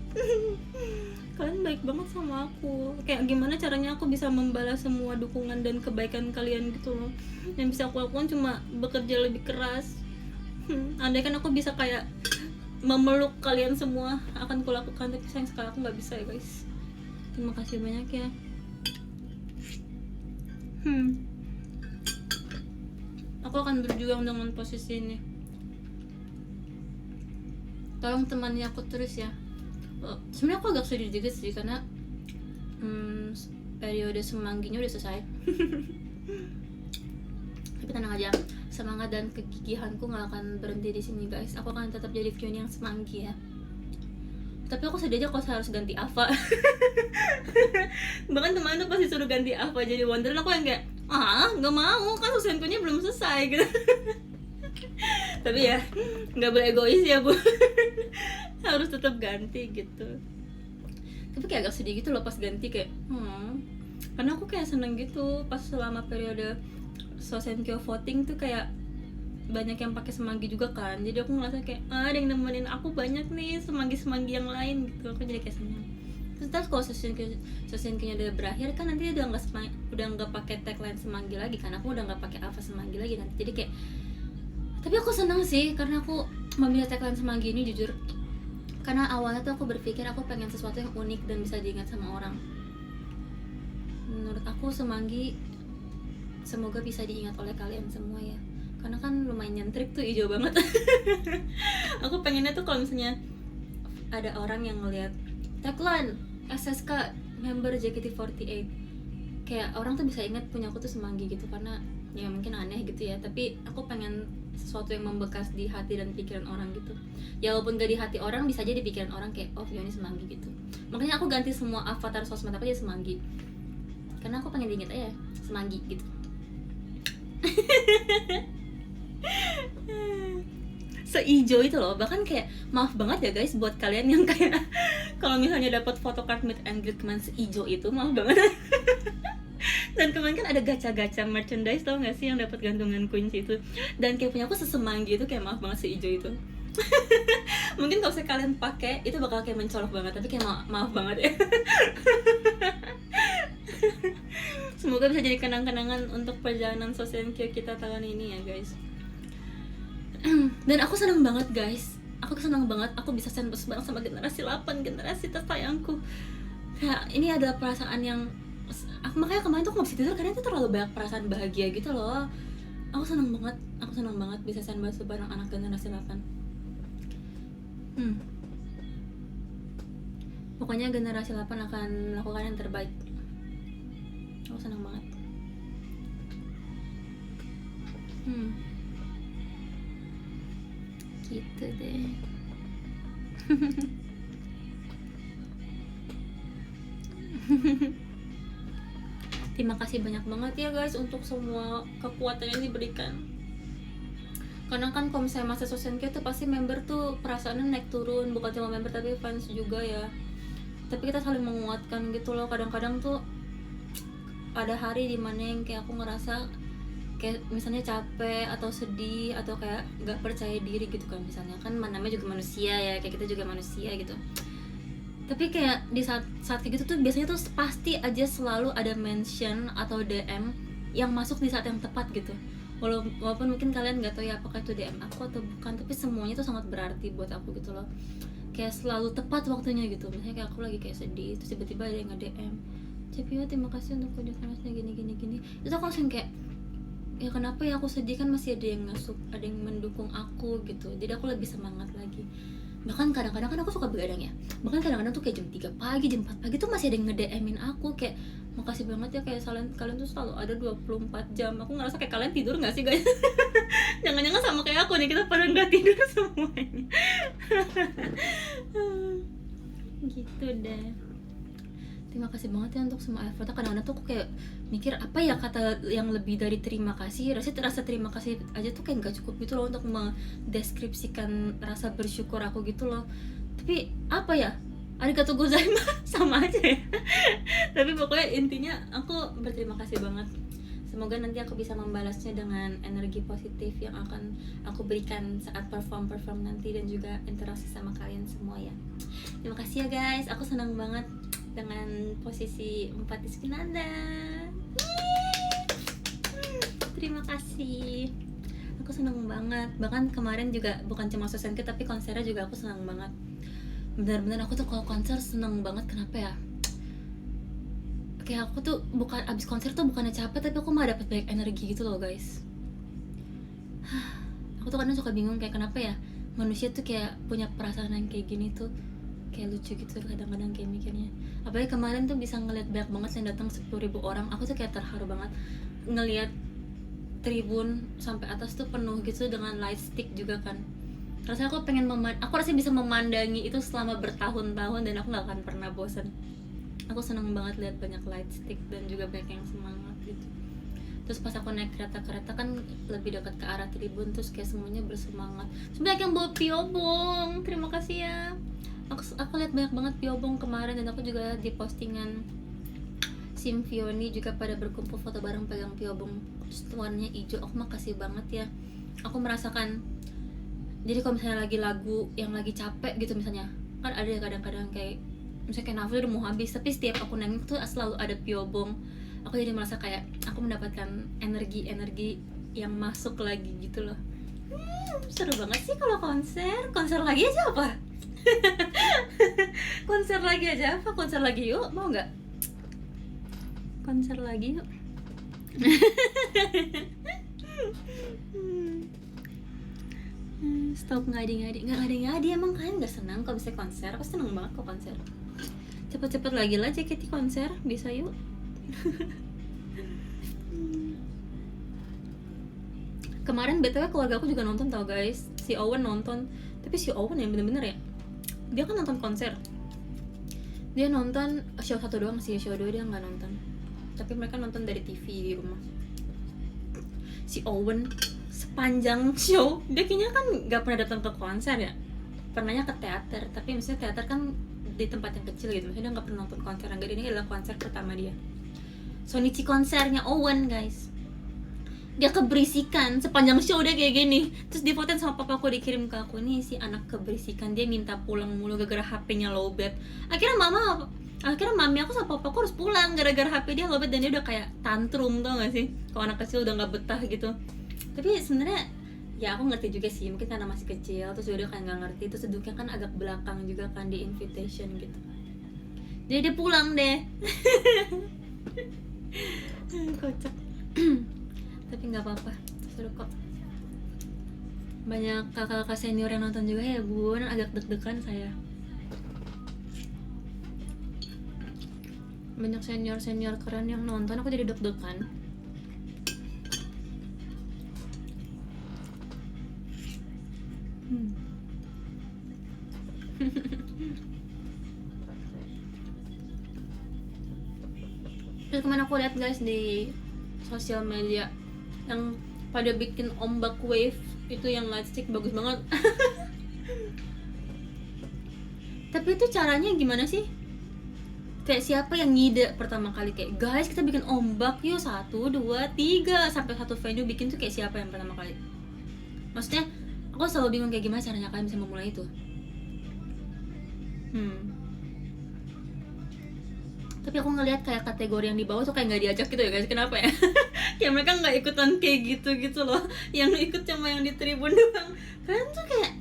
kalian baik banget sama aku, kayak gimana caranya aku bisa membalas semua dukungan dan kebaikan kalian gitu loh. Yang bisa aku lakukan cuma bekerja lebih keras. Andai kan aku bisa kayak memeluk kalian semua akan kulakukan, tapi sayang sekali aku nggak bisa ya guys. Terima kasih banyak ya. Aku akan berjuang dengan posisi ini. Tolong temani aku terus ya. Sebenarnya aku agak sedih juga sih karena periode semangginya udah selesai. Tapi tenang aja, semangat dan kegigihanku nggak akan berhenti di sini guys. Aku akan tetap jadi Fiona yang semanggi ya. Tapi aku sedih aja kalau saya harus ganti Ava. Bahkan teman tuh pasti suruh ganti Ava jadi Wonder, aku yang kayak nggak mau, kan Susenkunya belum selesai gitu. Tapi ya nggak boleh egois ya bu. Harus tetap ganti gitu. Tapi kayak agak sedih gitu loh pas ganti kayak karena aku kayak seneng gitu pas selama periode Sosenkyo voting tuh kayak banyak yang pakai semanggi juga kan, jadi aku ngerasa kayak ada yang nemenin aku banyak nih semanggi yang lain gitu. Aku jadi kayak seneng. Terus kalau Sosenkyo udah berakhir kan nanti dia udah nggak pakai tagline semanggi lagi kan, aku udah nggak pakai Ava semanggi lagi nanti. Jadi kayak, tapi aku senang sih karena aku memilih tagline semanggi ini jujur. Karena awalnya tuh aku berpikir aku pengen sesuatu yang unik dan bisa diingat sama orang. Menurut aku semanggi semoga bisa diingat oleh kalian semua ya. Karena kan lumayan nyentrik tuh, hijau banget. Aku pengennya tuh kalau misalnya ada orang yang ngeliat tagline SSK member JKT48, kayak orang tuh bisa ingat punya aku tuh semanggi gitu. Karena ya mungkin aneh gitu ya, tapi aku pengen sesuatu yang membekas di hati dan pikiran orang gitu. Ya walaupun gak di hati orang, bisa aja di pikiran orang kayak oh Fiona semanggi gitu. Makanya aku ganti semua avatar sosmed aku jadi semanggi, karena aku pengen diingat aja semanggi gitu. Seijo itu loh. Bahkan kayak maaf banget ya guys buat kalian yang kayak kalau misalnya dapat photocard meet and greet kemarin seijo itu, maaf banget. Dan kemarin kan ada gacha-gacha merchandise, tau gak sih yang dapat gantungan kunci itu, dan kayak punya aku sesemanggi itu, kayak maaf banget seijo itu. Mungkin kalau kalian pakai itu bakal kayak mencolok banget, tapi kayak maaf banget ya. Semoga bisa jadi kenang-kenangan untuk perjalanan Sosenkyo kita tahun ini ya guys. Dan aku senang banget guys, aku senang banget aku bisa sandbox bareng sama generasi 8, generasi tersayangku. Kayak ini adalah perasaan yang makanya kemarin tuh aku gak bisa tidur karena itu terlalu banyak perasaan bahagia gitu loh. Aku senang banget bisa sandbox bareng anak generasi 8. Pokoknya generasi 8 akan melakukan yang terbaik. Aku senang banget. Gitu deh. Terima kasih banyak banget ya guys untuk semua kekuatan yang diberikan. Karena kan kalau misalnya masa Sosenkyo tuh pasti member tuh perasaannya naik turun, bukan cuma member tapi fans juga ya. Tapi kita saling menguatkan gitu loh. Kadang-kadang tuh ada hari dimana yang kayak aku ngerasa kayak misalnya capek atau sedih atau kayak gak percaya diri gitu kan. Misalnya kan namanya juga manusia ya, kayak kita juga manusia gitu. Tapi kayak di saat kayak gitu tuh biasanya tuh pasti aja selalu ada mention atau DM yang masuk di saat yang tepat gitu. Walaupun mungkin kalian gak tahu ya apakah itu DM aku atau bukan, tapi semuanya tuh sangat berarti buat aku gitu loh. Kayak selalu tepat waktunya gitu. Misalnya kayak aku lagi kayak sedih, terus tiba-tiba ada yang nge-DM, Cepio terima kasih untuk konfirmasinya gini. Itu aku langsung kayak, ya kenapa ya aku sedih, kan masih ada yang ada yang mendukung aku gitu. Jadi aku lebih semangat lagi. Bahkan kadang-kadang kan aku suka begadang ya, bahkan kadang-kadang tuh kayak jam 3 pagi, jam 4 pagi tuh masih ada yang nge-DM-in aku kayak makasih banget ya, kayak kalian tuh selalu ada 24 jam. Aku ngerasa kayak kalian tidur gak sih guys? Jangan-jangan sama kayak aku nih, kita pada gak tidur semuanya. Gitu deh. Terima kasih banget ya untuk semua effortnya. Kadang-kadang tuh aku kayak mikir apa ya kata yang lebih dari terima kasih. Rasa terima kasih aja tuh kayak nggak cukup gitu loh untuk mendeskripsikan rasa bersyukur aku gitu loh. Tapi apa ya, arigatou gozaimasu sama aja ya. Tapi pokoknya intinya aku berterima kasih banget. Semoga nanti aku bisa membalasnya dengan energi positif yang akan aku berikan saat perform nanti, dan juga interaksi sama kalian semua ya. Terima kasih ya guys, aku senang banget dengan posisi 4 di Skinanda. Terima kasih, aku senang banget. Bahkan kemarin juga bukan cuma Sosenkyu tapi konsernya juga aku senang banget. Benar-benar aku tuh kalau konser senang banget. Kenapa ya? Kayak aku tuh bukan abis konser tuh bukannya capek, tapi aku malah dapat banyak energi gitu loh guys. Aku tuh kadang suka bingung kayak kenapa ya manusia tuh kayak punya perasaan yang kayak gini tuh, kayak lucu gitu kadang-kadang kayak mikirnya. Apalagi kemarin tuh bisa ngeliat banyak banget yang datang 10.000 orang. Aku tuh kayak terharu banget ngeliat tribun sampai atas tuh penuh gitu dengan light stick juga kan. Rasanya aku pengen aku rasanya bisa memandangi itu selama bertahun-tahun dan aku nggak akan pernah bosan. Aku seneng banget lihat banyak light stick dan juga banyak yang semangat gitu. Terus pas aku naik kereta kan lebih dekat ke arah tribun, terus kayak semuanya bersemangat. Banyak yang bawa piobong, terima kasih ya. Aku lihat banyak banget piobong kemarin, dan aku juga di postingan Symphony juga pada berkumpul foto bareng pegang piobong. Terus warnanya hijau, aku makasih banget ya. Aku merasakan, jadi kalau misalnya lagi lagu yang lagi capek gitu misalnya, kan ada kadang-kadang kayak misalnya kayak nafsu udah mau habis, tapi setiap aku nangis tuh selalu ada piobong. Aku jadi merasa kayak aku mendapatkan energi yang masuk lagi gitu loh. Seru banget sih kalau konser lagi aja apa? Konser lagi yuk, mau nggak? Konser lagi yuk. Stop ngadi-ngadi emang kalian nggak senang kalau misalnya konser? Aku seneng banget kok konser. Cepet-cepet lagi lah JKT konser, bisa yuk. Kemarin BTW keluarga aku juga nonton tau guys. Si Owen nonton. Tapi si Owen yang bener-bener ya, dia kan nonton konser. Dia nonton show 1 doang sih, show 2 dia nggak nonton. Tapi mereka nonton dari TV di rumah. Si Owen sepanjang show dia kayaknya kan nggak pernah datang ke konser ya. Pernahnya ke teater, tapi misalnya teater kan di tempat yang kecil gitu, maksudnya dia nggak pernah nonton konser. Enggak, ini adalah konser pertama dia. Sonichi konsernya Owen guys. Dia keberisikan sepanjang show dia kayak gini. Terus difotoin sama papaku, dikirim ke aku, nih si anak keberisikan, dia minta pulang mulu gara-gara HP-nya lowbat. Akhirnya mami aku sama papaku harus pulang gara-gara HP dia lowbat, dan dia udah kayak tantrum, tau gak sih? Kalau anak kecil udah nggak betah gitu. Tapi sebenarnya ya aku ngerti juga sih, mungkin karena masih kecil, terus dia kayak nggak ngerti, terus duduknya kan agak belakang juga kan di invitation gitu. Jadi dia pulang deh. Kocak. Tapi nggak apa-apa, seru kok. Banyak kakak-kakak senior yang nonton juga ya bun, agak deg-degan saya. Banyak senior keren yang nonton, aku jadi deg-degan. Terus kemana aku lihat guys di sosial media yang pada bikin ombak wave itu yang lightstick bagus banget. Tapi itu caranya gimana sih? Kayak siapa yang ngide pertama kali kayak guys kita bikin ombak yuk 1, 2, 3 sampai satu venue bikin tuh, kayak siapa yang pertama kali? Maksudnya aku selalu bingung kayak gimana caranya kalian bisa memulai itu. Tapi aku ngelihat kayak kategori yang di bawah tuh kayak nggak diajak gitu ya guys, kenapa ya? Kayak mereka nggak ikutan kayak gitu loh, yang ikut cuma yang di tribun doang. Kalian tuh kayak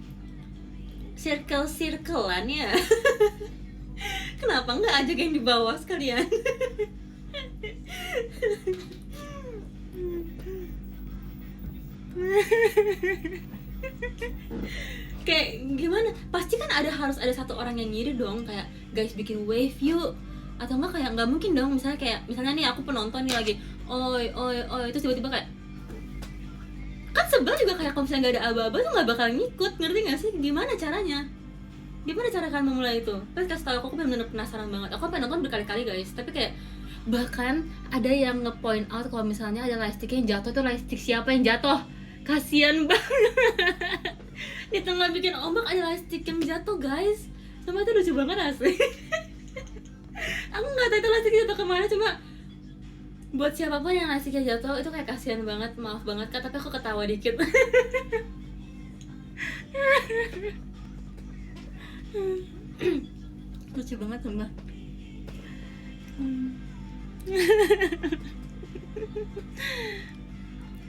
circle-circlean ya. Kenapa nggak ajak yang di bawah sekalian? Kayak gimana? Pasti kan harus ada satu orang yang ngiri dong, kayak guys bikin wave yuk. Atau enggak kayak nggak mungkin dong, misalnya nih aku penonton nih lagi oi terus tiba-tiba kayak kan sebel juga, kayak kalau misalnya nggak ada aba-aba tuh nggak bakal ngikut, ngerti nggak sih? Gimana caranya? Gimana cara kalian memulai itu? Pas kasih tau aku benar-benar penasaran banget. Aku pengen nonton berkali-kali guys, tapi kayak bahkan ada yang nge-point out kalau misalnya ada lightstick yang jatuh, tuh lightstick siapa yang jatuh? Kasian banget. Di tengah bikin ombak ada lightstick yang jatuh guys. Sama itu lucu banget asli. Aku nggak tahu itu lightstick jatuh kemana, cuma buat siapapun yang lightsticknya jatuh itu kayak kasihan banget, maaf banget Kak, tapi aku ketawa dikit. Lucu banget sumpah.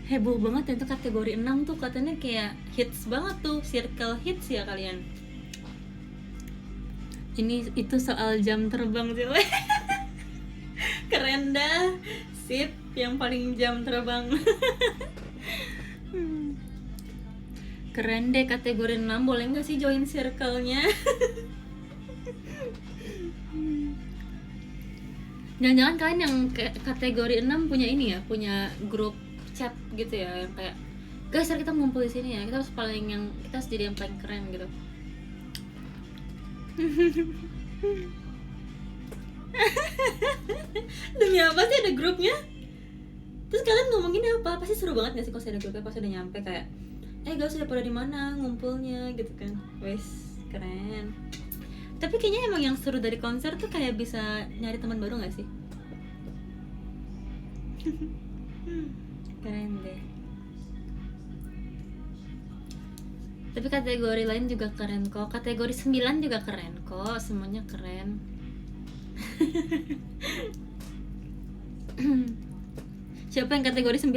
Heboh banget ya, itu kategori 6 tuh katanya kayak hits banget tuh, circle hits ya kalian. Ini itu soal jam terbang cewek. Keren dah, sip, yang paling jam terbang. Keren deh, kategori 6 boleh nggak sih join circle-nya? Jangan-jangan kalian yang kategori 6 punya ini ya, punya grup chat gitu ya, yang kayak guys kita ngumpul di sini ya, kita harus jadi yang paling keren gitu. Demi apa sih ada grupnya? Terus kalian ngomongin apa? Pasti seru banget gak sih kalau ada grupnya pas udah nyampe kayak guys udah pada di mana ngumpulnya gitu kan. Wes, keren. Tapi kayaknya emang yang seru dari konser tuh kayak bisa nyari teman baru gak sih? Keren deh. Tapi kategori lain juga keren kok. Kategori 9 juga keren kok. Semuanya keren. Siapa yang kategori 9?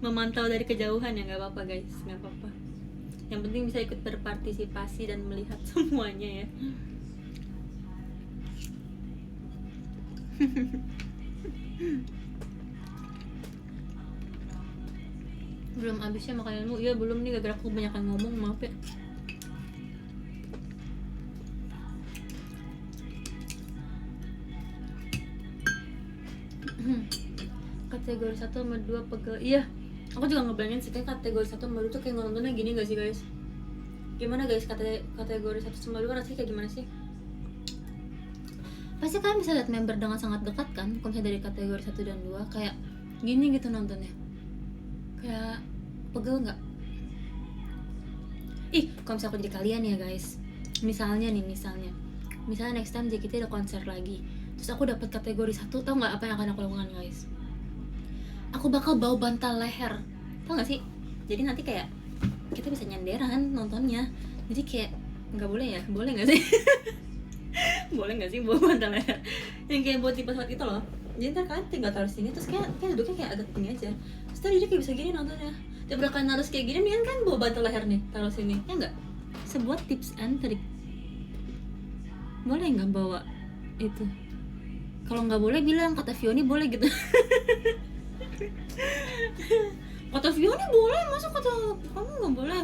Memantau dari kejauhan ya, gak apa-apa guys, gak apa-apa. Yang penting bisa ikut berpartisipasi dan melihat semuanya ya. Belum habisnya makananmu? Iya belum nih, gara-gara aku kebanyakan ngomong, maaf ya. Kategori 1 sama 2 pegel. Iya, aku juga ngebayangin sih kayak kategori 1 sama 2 tuh kayak nontonnya gini gak sih guys? Gimana guys, kategori 1 sama 2 rasanya kayak gimana sih? Pasti kalian bisa lihat member dengan sangat dekat kan, kalau misalnya dari kategori 1 dan 2 kayak gini gitu nontonnya. Kayak pegel gak? Ih, kalau misalnya aku jadi kalian ya guys, misalnya next time JKT ada konser lagi, terus aku dapat kategori 1, tau gak apa yang akan aku lakukan guys? Aku bakal bawa bantal leher, tau gak sih? Jadi nanti kayak kita bisa nyenderan nontonnya. Jadi kayak nggak boleh ya? Boleh nggak sih? Boleh nggak sih bawa bantal leher yang kayak buat di pesawat itu loh? Jadi ntar kalian tinggal taruh sini, terus kayak duduknya kayak agak tinggi aja. Terus ntar kayak bisa gini nontonnya. Daripada kalian harus kayak gini, mendingan kan bawa bantal leher nih, taruh sini, ya nggak? Sebuah tips and trick. Boleh nggak bawa itu? Kalau nggak boleh bilang, kata Fioni boleh gitu. Kata Fioni boleh, masa kata kamu nggak boleh?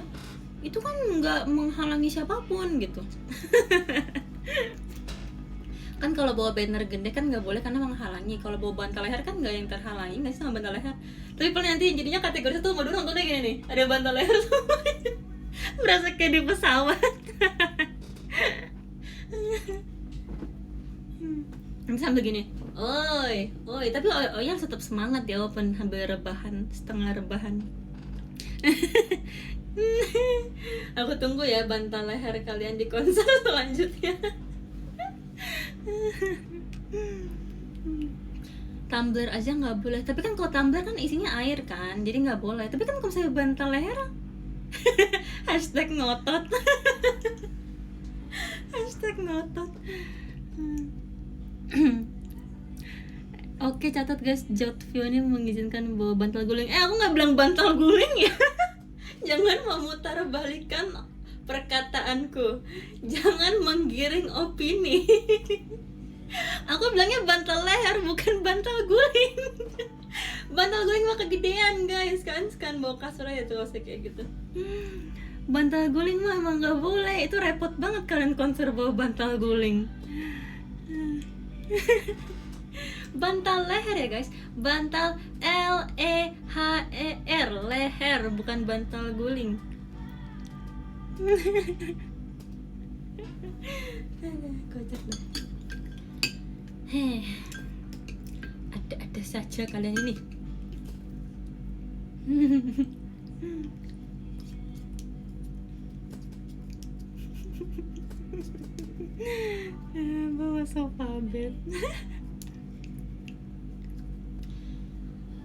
Itu kan nggak menghalangi siapapun gitu. Kan kalau bawa banner gede kan nggak boleh karena menghalangi. Kalau bawa bantal leher kan nggak yang terhalangi, nggak sih sama bantal leher. Tapi paling nanti jadinya kategori 1 sama 2 nontonnya gini nih, ada bantal leher semuanya. Berasa kayak di pesawat. Sambil gini, oi, tapi yang tetap semangat ya, walaupun hampir rebahan, setengah rebahan. Aku tunggu ya bantal leher kalian di konser selanjutnya. Tumbler aja nggak boleh, tapi kan kalau tumbler kan isinya air kan, jadi nggak boleh. Tapi kan kalau misalnya bantal leher, hashtag ngotot. Hashtag ngotot. Oke, catat guys, Jot Fioni mengizinkan bawa bantal guling. Aku nggak bilang bantal guling ya. Jangan memutar balikan perkataanku. Jangan menggiring opini. Aku bilangnya bantal leher, bukan bantal guling. Bantal guling mah kegedean guys, kan bawa kasur aja tuh kayak gitu. Bantal guling mah emang nggak boleh, itu repot banget kalian konser bawa bantal guling. Bantal leher ya guys, bantal LEHER, leher, bukan bantal guling. Kocak deh. Ada saja kalian ini. Bawa sofa bed.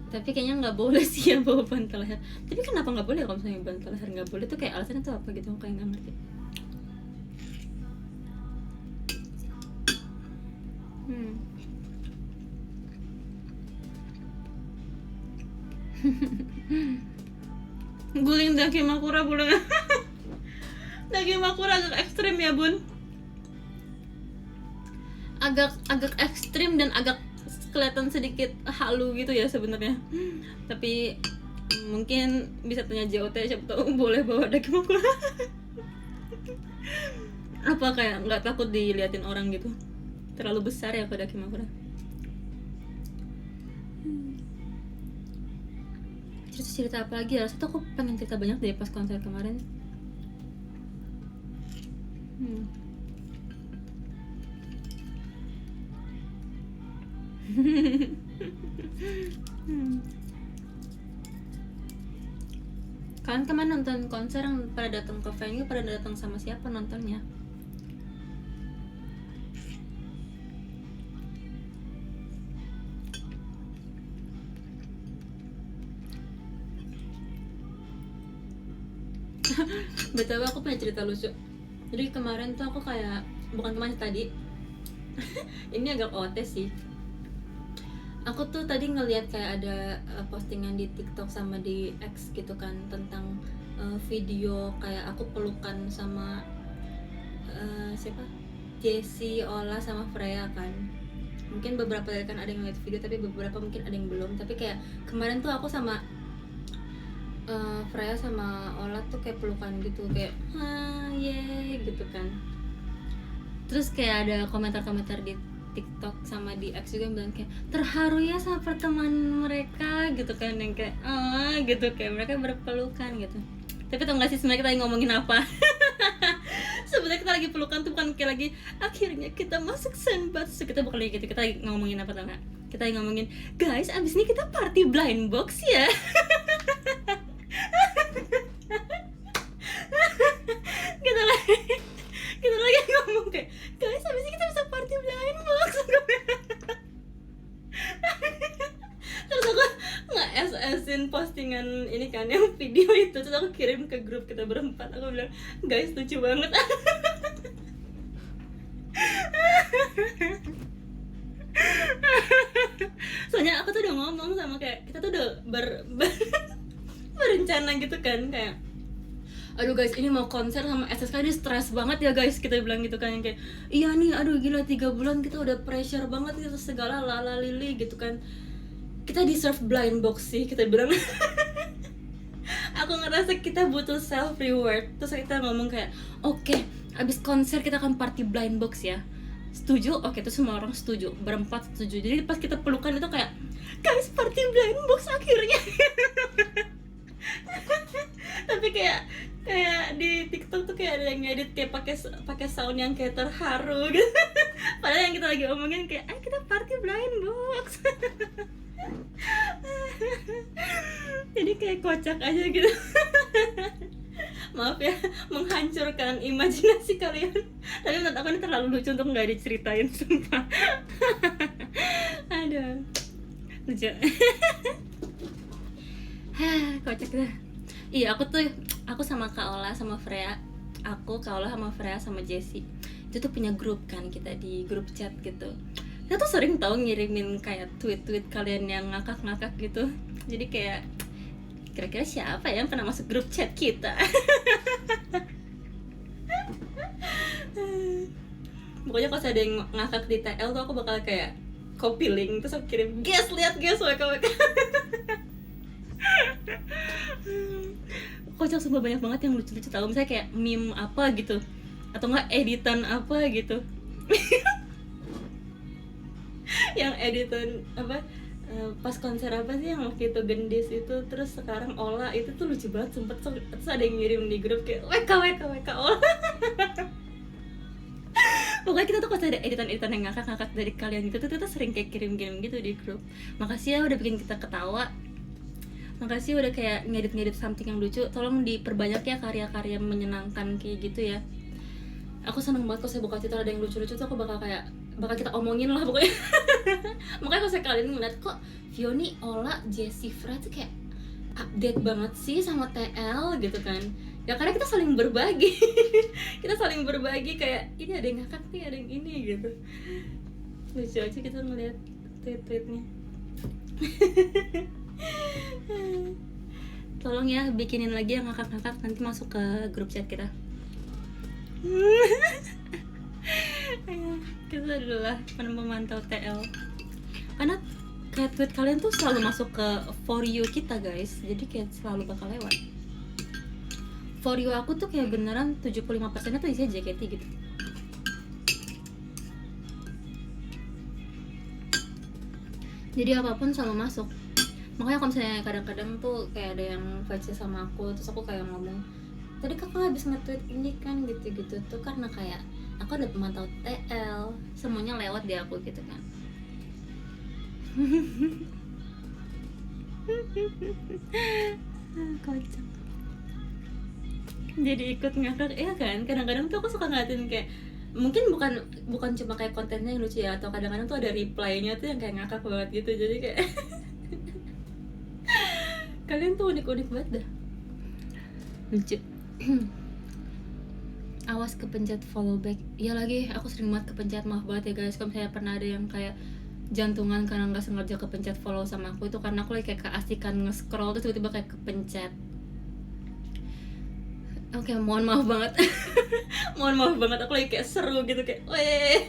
Tapi kayaknya nggak boleh sih ya bawa bantal leher. Tapi kenapa nggak boleh kalau misalnya bantal leher nggak boleh tuh kayak alasannya tuh apa gitu, kayak nggak ngerti. Guling Dakimakura bulan. Dakimakura agak ekstrim ya bun. Agak ekstrim dan agak kelihatan sedikit halu gitu ya sebenarnya. Tapi mungkin bisa tanya JOT, siapa tahu boleh bawa Dakimakura. Apa kayak nggak takut diliatin orang gitu? Terlalu besar ya pada Dakimakura. Cerita apa lagi ya? Rasanya aku pengen cerita banyak dari pas konser kemarin. Kalian kemana nonton konser yang pada datang ke venue, pada datang sama siapa nontonnya? BTW aku punya cerita lucu. Jadi kemarin tuh aku kayak, bukan kemarin tadi. Ini agak OT sih. Aku tuh tadi ngelihat kayak ada postingan di TikTok sama di X gitu kan tentang video kayak aku pelukan sama siapa? Jessie, Ola sama Freya kan. Mungkin beberapa dari kan ada yang lihat video tapi beberapa mungkin ada yang belum. Tapi kayak kemarin tuh aku sama Freya sama Ola tuh kayak pelukan gitu, kayak yeay gitu kan. Terus kayak ada komentar-komentar di TikTok sama di X juga yang bilang kayak terharu ya sama pertemuan mereka gitu kan, yang kayak gitu, kayak mereka berpelukan gitu. Tapi tau gak sih sebenarnya kita lagi ngomongin apa? Sebenarnya kita lagi pelukan tuh bukan kayak lagi akhirnya kita masuk sandbox. Kita bukan lagi gitu, kita lagi ngomongin apa tau gak? Kita lagi ngomongin guys abis ini kita party blind box ya. kita lagi ngomong kayak guys habis ini kita bisa party blind box. Terus aku nge-SS-in postingan ini kan yang video itu, terus aku kirim ke grup kita berempat. Aku bilang guys lucu banget. Soalnya aku tuh udah ngomong sama kayak kita tuh udah berencana gitu kan, kayak aduh guys ini mau konser sama SSK ini stres banget ya guys, kita bilang gitu kan, yang kayak iya nih aduh gila 3 bulan kita udah pressure banget gitu segala lala lili gitu kan, kita deserve blind box sih kita bilang. Aku ngerasa kita butuh self reward. Terus kita ngomong kayak oke, abis konser kita akan party blind box ya, setuju? Oke, terus semua orang setuju, berempat setuju. Jadi pas kita pelukan itu kayak guys party blind box akhirnya. Tapi kayak di TikTok tuh kayak ada yang ngedit kayak pakai sound yang kayak terharu gitu. Padahal yang kita lagi omongin kayak ayo kita party blind box. Jadi kayak kocak aja gitu. Maaf ya menghancurkan imajinasi kalian. Tapi menurut aku ini terlalu lucu untuk nggak diceritain sumpah. Aduh lucu. Kocak dah. Iya aku sama Kak Ola sama Freya, Kak Ola sama Freya sama Jessie itu tuh punya grup kan, kita di grup chat gitu. Kita tuh sering tahu ngirimin kayak tweet-tweet kalian yang ngakak-ngakak gitu. Jadi kayak kira-kira siapa yang pernah masuk grup chat kita? Pokoknya pas ada yang ngakak di TL tuh aku bakal kayak copy link terus aku kirim, guys lihat guys WK. Kocak sumpah, banyak banget yang lucu-lucu tau, misalnya kayak meme apa gitu atau enggak editan apa gitu. Yang editan apa pas konser apa sih yang waktu itu Gendis itu, terus sekarang Ola itu tuh lucu banget, sempet terus ada yang ngirim di grup kayak WK Ola. Pokoknya kita tuh pas ada editan yang ngakak-ngakak dari kalian gitu tuh kita sering kayak kirim-kirim gitu di grup. Makasih ya udah bikin kita ketawa, makasih udah kayak ngedit something yang lucu. Tolong diperbanyak ya karya-karya menyenangkan kayak gitu ya. Aku seneng banget kalau saya buka Twitter ada yang lucu-lucu tuh, aku bakal kita omongin lah pokoknya. Makanya kalau saya kalian ngeliat kok Vioni, Ola, Jessie, Fred tuh kayak update banget sih sama TL gitu kan. Ya karena kita saling berbagi. Kita saling berbagi kayak ini ada yang ngakak nih, ada yang ini gitu. Lucu aja kita ngeliat tweet-tweetnya. Tolong ya bikinin lagi yang ngakak-ngakak, nanti masuk ke grup chat kita. Kita dulu lah memantau TL, karena kayak tweet kalian tuh selalu masuk ke for you kita guys, jadi kayak selalu bakal lewat. For you aku tuh kayak beneran 75%-nya tuh isinya JKT gitu. Jadi apapun selalu masuk. Makanya kalau misalnya kadang-kadang tuh kayak ada yang face sama aku, terus aku kayak ngomong, tadi kakak habis nge-tweet ini kan gitu-gitu tuh, karena kayak aku udah pemantau TL, semuanya lewat di aku gitu kan. Kocak. Jadi ikut ngakak ya kan. Kadang-kadang tuh aku suka ngeliatin kayak, mungkin bukan cuma kayak kontennya yang lucu ya, atau kadang-kadang tuh ada reply-nya tuh yang kayak ngakak banget gitu. Jadi kayak kalian tuh unik-unik banget dah, lucu. Awas kepencet follow back. Ya lagi, aku sering banget kepencet, maaf banget ya guys. Kalau misalnya pernah ada yang kayak jantungan karena nggak sengaja kepencet follow sama aku, itu karena aku lagi kayak keasikan nge-scroll terus tiba-tiba kayak kepencet. Oke, mohon maaf banget. Mohon maaf banget, aku lagi kayak seru gitu kayak weh.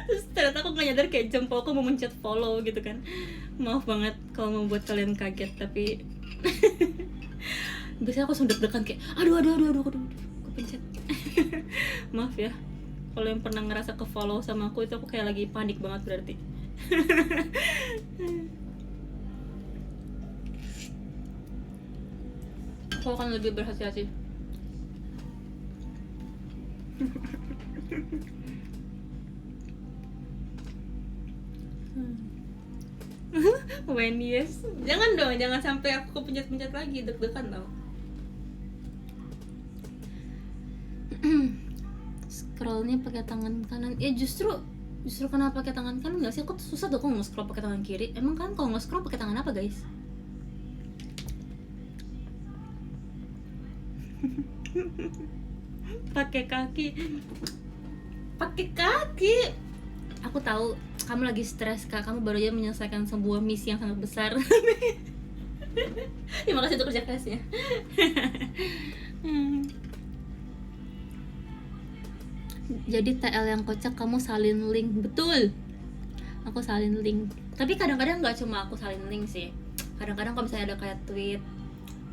Terus ternyata aku nggak nyadar kayak jempolku mau mencet follow gitu kan. Maaf banget kalau membuat kalian kaget, tapi biasanya aku langsung deg-degan kayak aduh kepencet. Maaf ya kalau yang pernah ngerasa ke follow sama aku, itu aku kayak lagi panik banget berarti. Aku akan lebih berhati-hati. When yes, jangan dong, jangan sampai aku kepencet-pencet lagi, deg-degan tau. Scrollnya pakai tangan kanan. Ya justru kenapa pakai tangan kanan nggak sih? Aku tuh susah tuh kalau nge-scroll pakai tangan kiri. Emang kan kalau nge-scroll pakai tangan apa guys? Pakai kaki. Aku tahu kamu lagi stres kak, kamu baru aja menyelesaikan sebuah misi yang sangat besar. Terima kasih untuk kerja kerasnya. Jadi TL yang kocak kamu salin link. Betul, aku salin link. Tapi kadang-kadang gak cuma aku salin link sih. Kadang-kadang kalau misalnya ada kayak tweet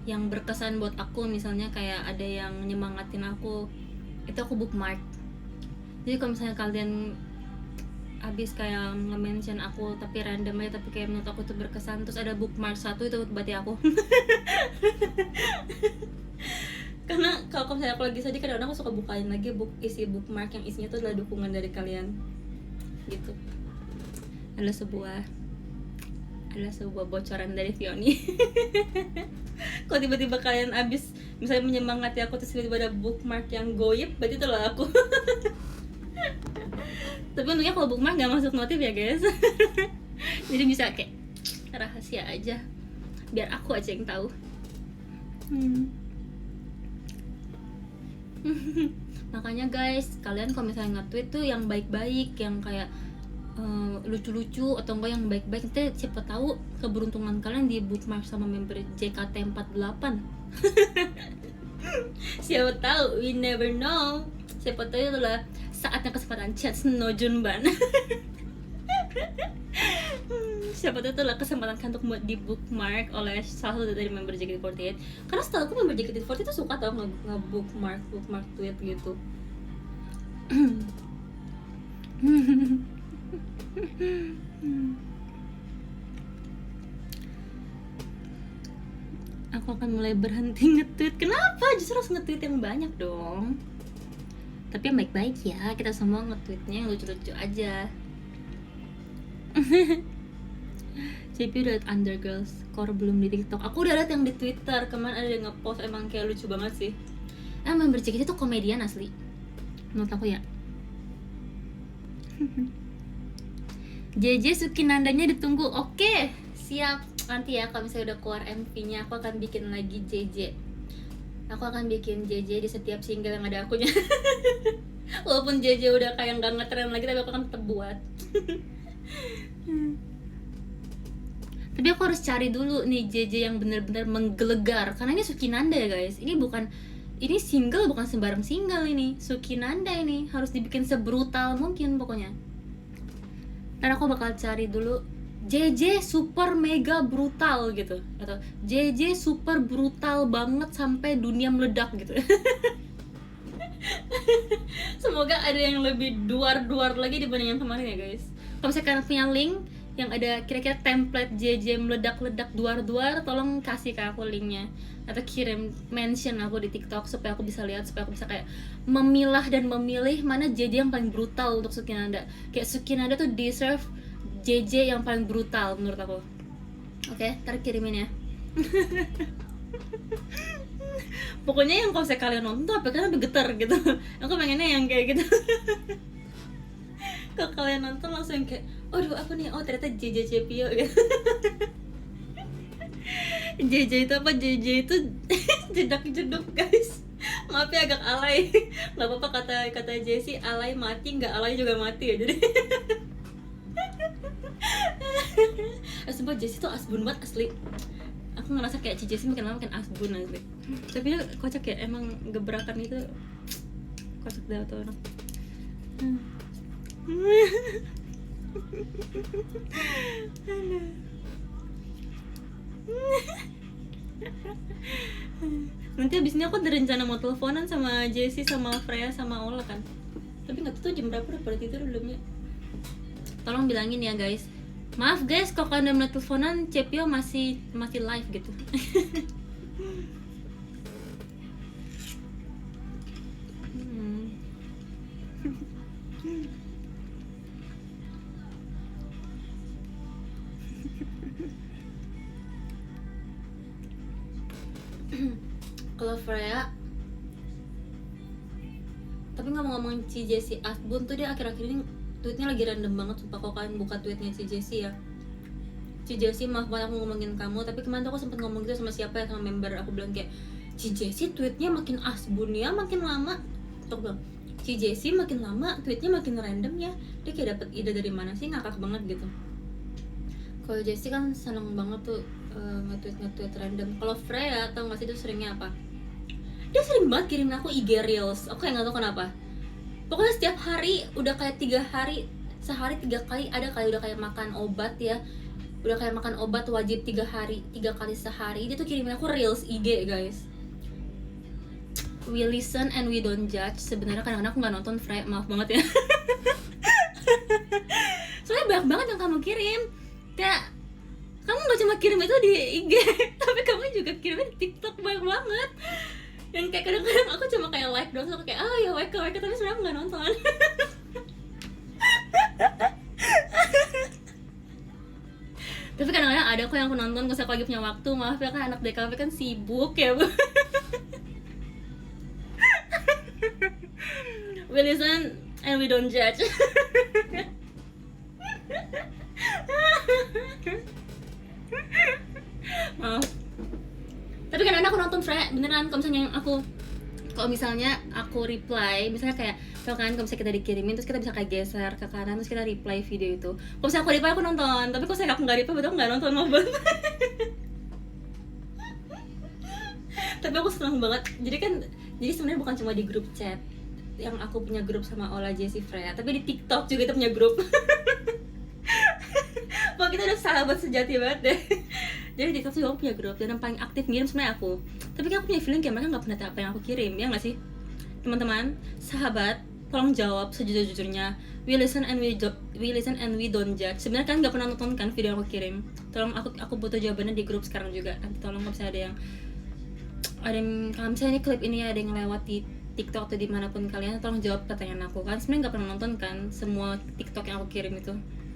yang berkesan buat aku, misalnya kayak ada yang nyemangatin aku, itu aku bookmark. Jadi kalau misalnya kalian habis kayak nge-mention aku tapi random aja, tapi kayak menurut aku tuh berkesan, terus ada bookmark satu, itu berarti aku. Karena kalau misalnya aku lagi sedih, kadang-kadang aku suka bukain lagi isi bookmark yang isinya tuh adalah dukungan dari kalian gitu. Adalah sebuah bocoran dari Vioni. Kalau tiba-tiba kalian abis misalnya menyemangati aku terus tiba-tiba ada bookmark yang goyep, berarti itulah aku. Tapi untungnya kalau bookmark gak masuk notif ya guys. Jadi bisa kayak rahasia aja, biar aku aja yang tahu. Makanya guys, kalian kalau misalnya nge-tweet tuh yang baik-baik, yang kayak lucu-lucu atau enggak yang baik-baik, nanti siapa tahu keberuntungan kalian di bookmark sama member JKT48. Siapa tahu, we never know. Siapa tahu itu adalah saatnya kesempatan chat Snow Junban. Siapa tahu itu adalah kesempatan kan untuk di bookmark oleh salah satu dari member JKT48. Karena setahu aku member JKT48 itu suka tau nge-bookmark tweet gitu. aku akan mulai berhenti nge-tweet. Kenapa? Justru harus nge-tweet yang banyak dong. Tapi yang baik-baik ya, kita semua nge-tweetnya yang lucu-lucu aja. JP udah liat Undergirls, Core belum di TikTok. Aku udah liat yang di Twitter, kemarin ada yang nge-post, emang kayak lucu banget sih. Member JKT itu komedian asli, menurut aku ya. JJ Sukinandanya ditunggu. Oke, siap. Nanti ya kalau misalnya udah keluar MV-nya, aku akan bikin lagi JJ. Aku akan bikin JJ di setiap single yang ada akunya. Walaupun JJ udah kayak gak ngetren lagi, tapi aku akan tetap buat. Tapi aku harus cari dulu nih JJ yang benar-benar menggelegar, karena ini Sukinanda ya guys. Ini single, bukan sembarang single ini. Sukinanda ini harus dibikin sebrutal mungkin pokoknya. Dan aku bakal cari dulu JJ super mega brutal gitu, atau JJ super brutal banget sampai dunia meledak gitu. Semoga ada yang lebih duar-duar lagi dibanding yang kemarin ya guys. Kalau misalnya kalian punya link yang ada kira-kira template JJ meledak-ledak duar-duar, tolong kasih ke aku linknya, atau kirim mention aku di TikTok supaya aku bisa lihat, supaya aku bisa kayak memilah dan memilih mana JJ yang paling brutal untuk Sukinanda. Kayak Sukinanda tuh deserve JJ yang paling brutal menurut aku. Oke, ntar kirimin ya. Pokoknya yang kalau saya kalian nonton tuh apa karena bergetar gitu. Aku pengennya yang kayak gitu. Kalau kalian nonton langsung yang kayak, aduh apa nih, oh ternyata JJ Cepio gitu. JJ itu apa? JJ itu jedak-jeduk guys. Maaf ya agak alay. Gak apa-apa, kata Jessie, alay mati, gak alay juga mati ya. Jadi sumpah Jessie tuh asbun banget asli. Aku ngerasa kayak Jessie makin lama makin asbun asli. Tapi dia kocak ya, emang gebrakan itu kocak banget tuh orang. Nanti abis ini aku ada rencana mau teleponan sama Jessie, sama Freya, sama Ola kan. Tapi gak tahu jam berapa, udah pada tidur belum ya. Tolong bilangin ya guys. Maaf guys, kalau kalian udah mau teleponan, Cepio masih live gitu. Kalau Freya, tapi ngomong-ngomong si Jessie Asbun tuh, dia akhir-akhir ini tweetnya lagi random banget. Sumpah kalau kalian buka tweetnya si Jessie ya, si Jessie, maaf banget aku ngomongin kamu, tapi kemarin tuh aku sempet ngomong gitu sama siapa ya, sama member. Aku bilang kayak, si Jessie tweetnya makin asbun ya, makin lama. Aku bilang, si Jessie makin lama tweetnya makin random ya, dia kayak dapet ide dari mana sih, ngakak banget gitu. Kalau Jessie kan seneng banget tuh nge-tweet random. Kalau Freya, tau gak sih itu seringnya apa? Dia sering banget kirim aku IG Reels. Aku kayak gak tau kenapa. Pokoknya setiap hari, udah kayak 3 hari, sehari 3 kali, ada kali udah kayak makan obat ya. Udah kayak makan obat wajib 3 kali sehari. Dia tuh kirimin aku Reels IG guys. We listen and we don't judge. Sebenarnya kadang-kadang aku gak nonton Freya, maaf banget ya. Soalnya banyak banget yang kamu kirim. Kayak kamu gak cuma kirim itu di IG, tapi kamu juga kirimnya di TikTok banyak banget. Yang kayak kadang-kadang aku cuma kayak like doang, so aku kayak ya like, tapi sebenarnya aku gak nonton. Tapi kadang-kadang ada kok yang aku nonton kalau aku lagi punya waktu. Maaf ya kan, anak DKV kan sibuk ya bu. We listen and we don't judge. Maaf. Tapi kadang-kadang aku nonton Freya beneran. Kalau misalnya aku reply, misalnya kayak kalau misalnya kita dikirimin terus kita bisa kayak geser ke kanan terus kita reply video itu. Kalau misalnya aku reply aku nonton, tapi kalau saya aku nggak reply betul nggak nonton, maaf banget. Tapi aku senang banget. Jadi sebenarnya bukan cuma di grup chat yang aku punya grup sama Ola, Jessie, Freya, tapi di TikTok juga kita punya grup. Wah, kita udah sahabat sejati banget deh. Jadi di TikTok juga aku punya grup, dan yang paling aktif ngirim sebenarnya aku. Tapi kan aku punya feeling kayak mereka gak pernah tahu apa yang aku kirim, ya gak sih? Teman-teman, sahabat, tolong jawab sejujur-jujurnya. We listen and we don't judge. Sebenarnya kan gak pernah nonton kan video yang aku kirim. Tolong aku butuh jawabannya di grup sekarang juga. Nanti tolong kalau misalnya ada yang ada yang, kalau misalnya ini klip ini ada yang lewat di TikTok atau dimanapun kalian, tolong jawab pertanyaan aku. Kan sebenarnya nggak pernah nonton kan semua TikTok yang aku kirim itu,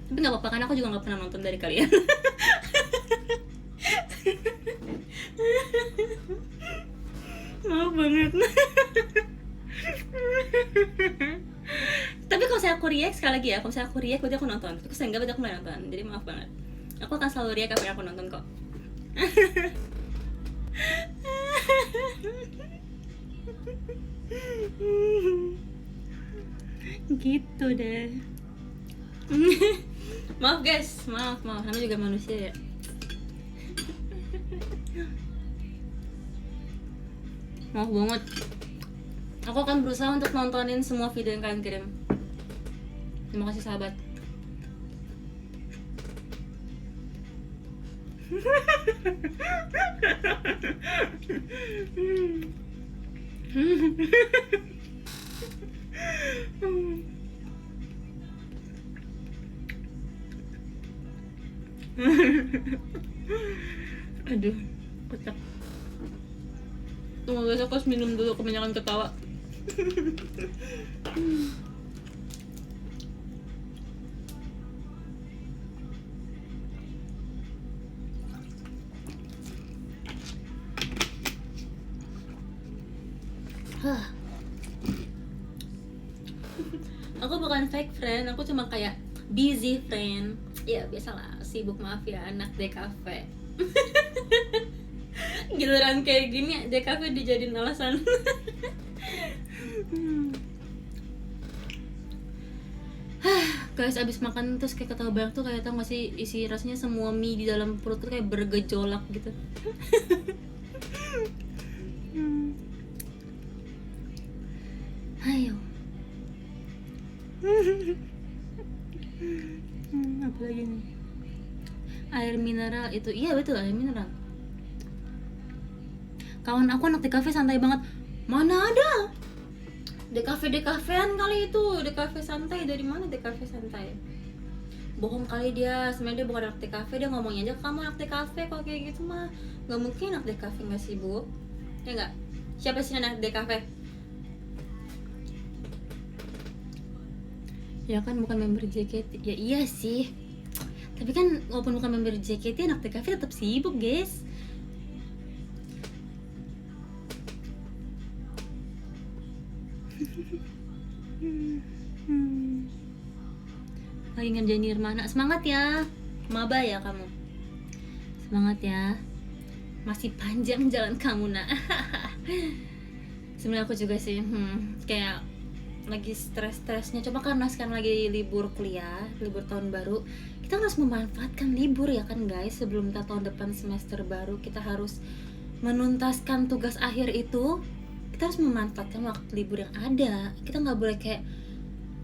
tapi nggak apa-apa kan, aku juga nggak pernah nonton dari kalian. Maaf banget. Tapi kalau saya aku react sekali lagi ya, kalau saya aku react berarti aku nonton. Tapi kalau saya enggak berarti aku nggak nonton. Jadi maaf banget. Aku akan selalu react apa yang aku nonton kok. Gitu deh. Maaf guys, maaf, namanya juga manusia ya. Maaf banget. Aku akan berusaha untuk nontonin semua video yang kalian kirim. Terima kasih sahabat. Aduh, kocak. Tunggu guys, aku harus minum dulu, kebanyakan ketawa. Aku bukan fake friend, aku cuma kayak busy friend. Ya biasalah, sibuk, maaf ya, anak DKV. Giliran kayak gini DKV dijadiin alasan. Guys, abis makan terus kayak ketawa banyak tuh, kayak tau gak sih, isi rasanya semua mie di dalam perut tuh kayak bergejolak gitu. Ayo. Apa lagi nih? Air mineral itu, iya betul, air mineral. Kawan aku anak di kafe santai banget. Mana ada? Di kafe-an kali itu, di kafe santai. Dari mana di kafe santai? Bohong kali dia, sebenarnya dia bukan anak di kafe, dia ngomongnya aja kamu anak di kafe. Kalau kayak gitu mah nggak mungkin anak di kafe nggak sibuk, ya nggak? Siapa sih anak di kafe? Ya kan bukan member JKT. Ya iya sih, tapi kan walaupun bukan member JKT, anak di kafe tetap sibuk guys. Lagi ngerjain Nirmana, semangat ya, maba ya kamu, semangat ya, masih panjang jalan kamu nak. Sebenarnya aku juga sih, kayak lagi stres-stresnya, coba karena sekarang lagi libur kuliah, libur tahun baru, kita harus memanfaatkan libur ya kan guys, sebelum kita tahun depan semester baru, kita harus menuntaskan tugas akhir itu. Kita harus memanfaatkan waktu libur yang ada. Kita nggak boleh kayak,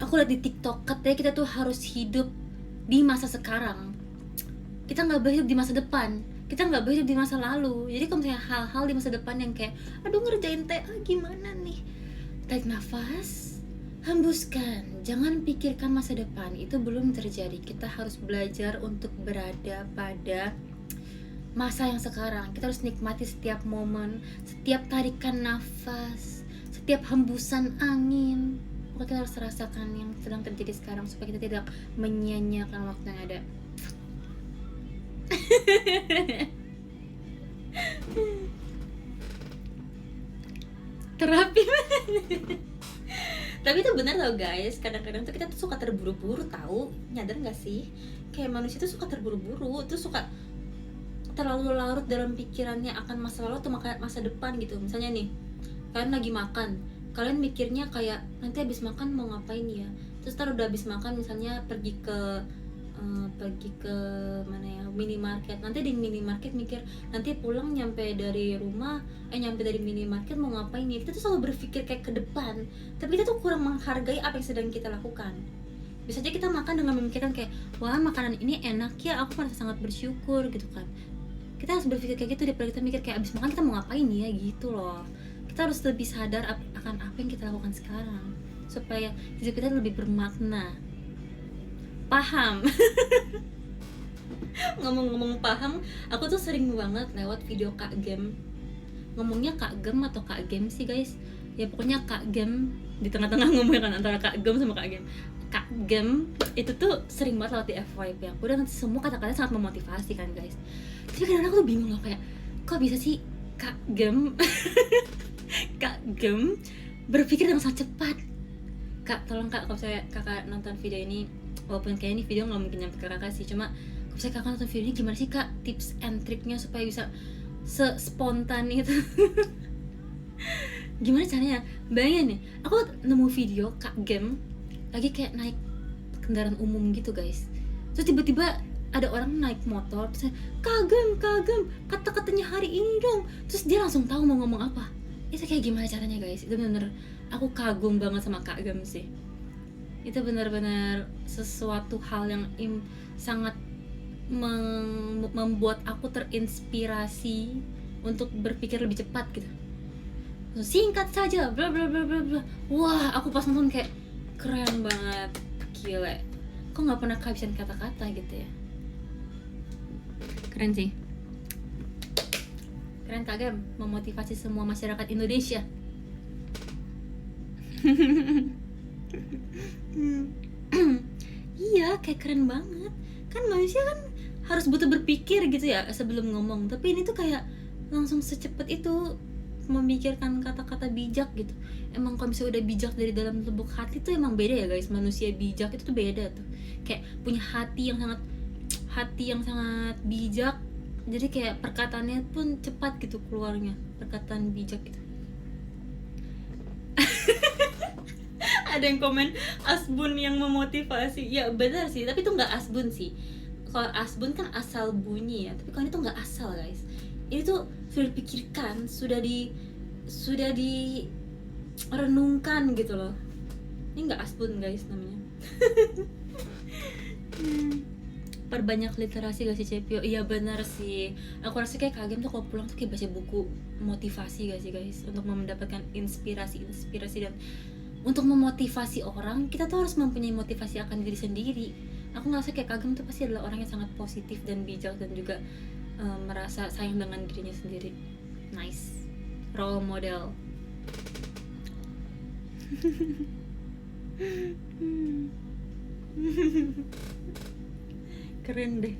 aku lihat di TikTok katanya kita tuh harus hidup di masa sekarang, kita nggak boleh hidup di masa depan, kita nggak boleh hidup di masa lalu. Jadi kalau misalnya hal-hal di masa depan yang kayak, aduh ngerjain TA gimana nih, tarik nafas, hembuskan, jangan pikirkan masa depan, itu belum terjadi. Kita harus belajar untuk berada pada masa yang sekarang. Kita harus nikmati setiap momen, setiap tarikan nafas, setiap hembusan angin. Pokoknya kita harus rasakan yang sedang terjadi sekarang supaya kita tidak menyia-nyiakan waktu yang ada. Terapi. Tapi itu benar tau guys, kadang-kadang tuh kita tuh suka terburu-buru tahu, nyadar nggak sih? Kayak manusia tuh suka terburu-buru, tuh suka terlalu larut dalam pikirannya akan masa lalu atau masa depan gitu. Misalnya nih, kalian lagi makan, kalian mikirnya kayak nanti habis makan mau ngapain ya, terus udah habis makan misalnya pergi ke mana ya, minimarket. Nanti di minimarket mikir nanti pulang nyampe dari minimarket mau ngapain ya. Kita tuh selalu berpikir kayak ke depan, tapi kita tuh kurang menghargai apa yang sedang kita lakukan. Bisa aja kita makan dengan memikirkan kayak, wah makanan ini enak ya, aku merasa sangat bersyukur gitu kan. Kita harus berpikir kayak gitu daripada kita mikir kayak abis makan kita mau ngapain ya gitu loh. Kita harus lebih sadar akan apa yang kita lakukan sekarang supaya hidup kita lebih bermakna. Paham? Ngomong-ngomong paham, aku tuh sering banget lewat video Kak Game. ngomongnya Kak Gem atau Kak Gem sih guys, ya pokoknya Kak Gem di tengah-tengah ngomongnya kan antara Kak Gem sama Kak Gem. Kak Gem itu tuh sering banget lewat di FYP aku, dan semua kata-kata sangat memotivasi kan guys. Tapi kadang-kadang aku tuh bingung loh, kayak kok bisa sih Kak Gem Kak Gem berpikir dengan sangat cepat. Kak, tolong Kak, kalau saya kakak nonton video ini, walaupun kayak ini video nggak mungkin nyampe ke kakak sih, cuma kalau saya kakak nonton video ini gimana sih Kak tips and triknya supaya bisa spontan itu. Gimana caranya? Bayangin nih, aku nemu video Kak Gem lagi kayak naik kendaraan umum gitu guys, terus tiba-tiba ada orang naik motor, terus Kak Gem kata-katanya hari ini dong, terus dia langsung tahu mau ngomong apa. Itu kayak gimana caranya guys? Itu bener-bener aku kagum banget sama Kak Gem sih. Itu benar-benar sesuatu hal yang sangat membuat aku terinspirasi untuk berpikir lebih cepat gitu. Singkat saja, bla bla bla bla bla. Wah, aku pas nonton kayak keren banget, gila. Kok nggak pernah kehabisan kata-kata gitu ya? Keren sih. Keren Kak Gem, memotivasi semua masyarakat Indonesia. Iya, kayak keren banget. Kan manusia kan harus butuh berpikir gitu ya sebelum ngomong. Tapi ini tuh kayak langsung secepat itu memikirkan kata-kata bijak gitu. Emang kalau misalnya udah bijak dari dalam lubuk hati tuh emang beda ya guys. Manusia bijak itu tuh beda tuh. Kayak punya hati yang sangat bijak. Jadi kayak perkataannya pun cepat gitu keluarnya, perkataan bijak gitu. Ada yang komen asbun yang memotivasi. Ya benar sih, tapi itu nggak asbun sih. Kalau asbun kan asal bunyi ya, tapi kalau ini tuh nggak asal guys. Ini tuh sudah dipikirkan, sudah direnungkan gitu loh. Ini nggak asbun guys namanya. Perbanyak literasi gak sih Cepio? Iya benar sih. Aku rasa kayak Kak Gem tuh kalau pulang tuh kayak baca buku motivasi gak sih guys, untuk mendapatkan inspirasi dan untuk memotivasi orang. Kita tuh harus mempunyai motivasi akan diri sendiri. Aku ngerasa kayak Kak Gem tuh pasti adalah orang yang sangat positif dan bijak dan juga merasa sayang dengan dirinya sendiri. Nice role model. Keren deh.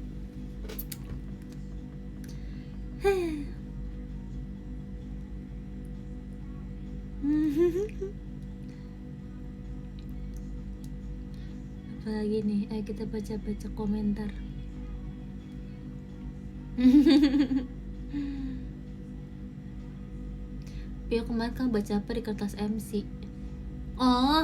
Apalagi nih, ayo kita baca-baca komentar. Pio kemarin kan baca apa di kertas MC? Oh,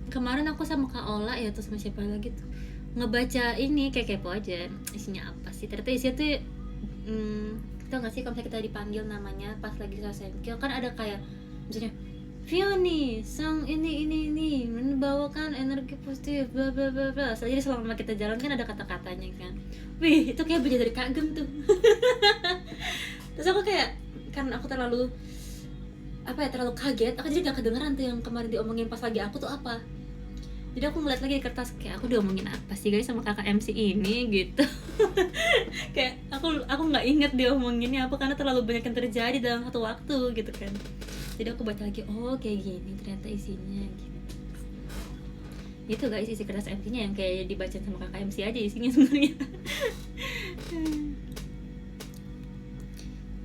kemarin aku sama Kak Ola ya, terus sama siapa lagi tuh ngebaca ini, kayak kepo aja isinya apa sih. Ternyata isinya tuh tau gak sih kalau misalnya kita dipanggil namanya pas lagi selesai senkyo kan ada kayak misalnya Fioni, sang ini membawakan energi positif bla bla bla bla. Jadi selama kita jalan kan ada kata-katanya kan. Wih, itu kayak belajar dari Kak Gem tuh. Terus aku kayak, karena aku terlalu kaget, aku jadi gak kedengeran tuh yang kemarin diomongin pas lagi aku tuh apa. Jadi aku ngeliat lagi di kertas, kayak aku diomongin apa sih guys sama kakak MC ini gitu. Kayak aku nggak inget diomonginnya apa, karena terlalu banyak yang terjadi dalam satu waktu gitu kan. Jadi aku baca lagi, oh kayak gini ternyata isinya gitu. Itu guys isi kertas MC-nya yang kayak dibacain sama kakak MC aja isinya sebenarnya.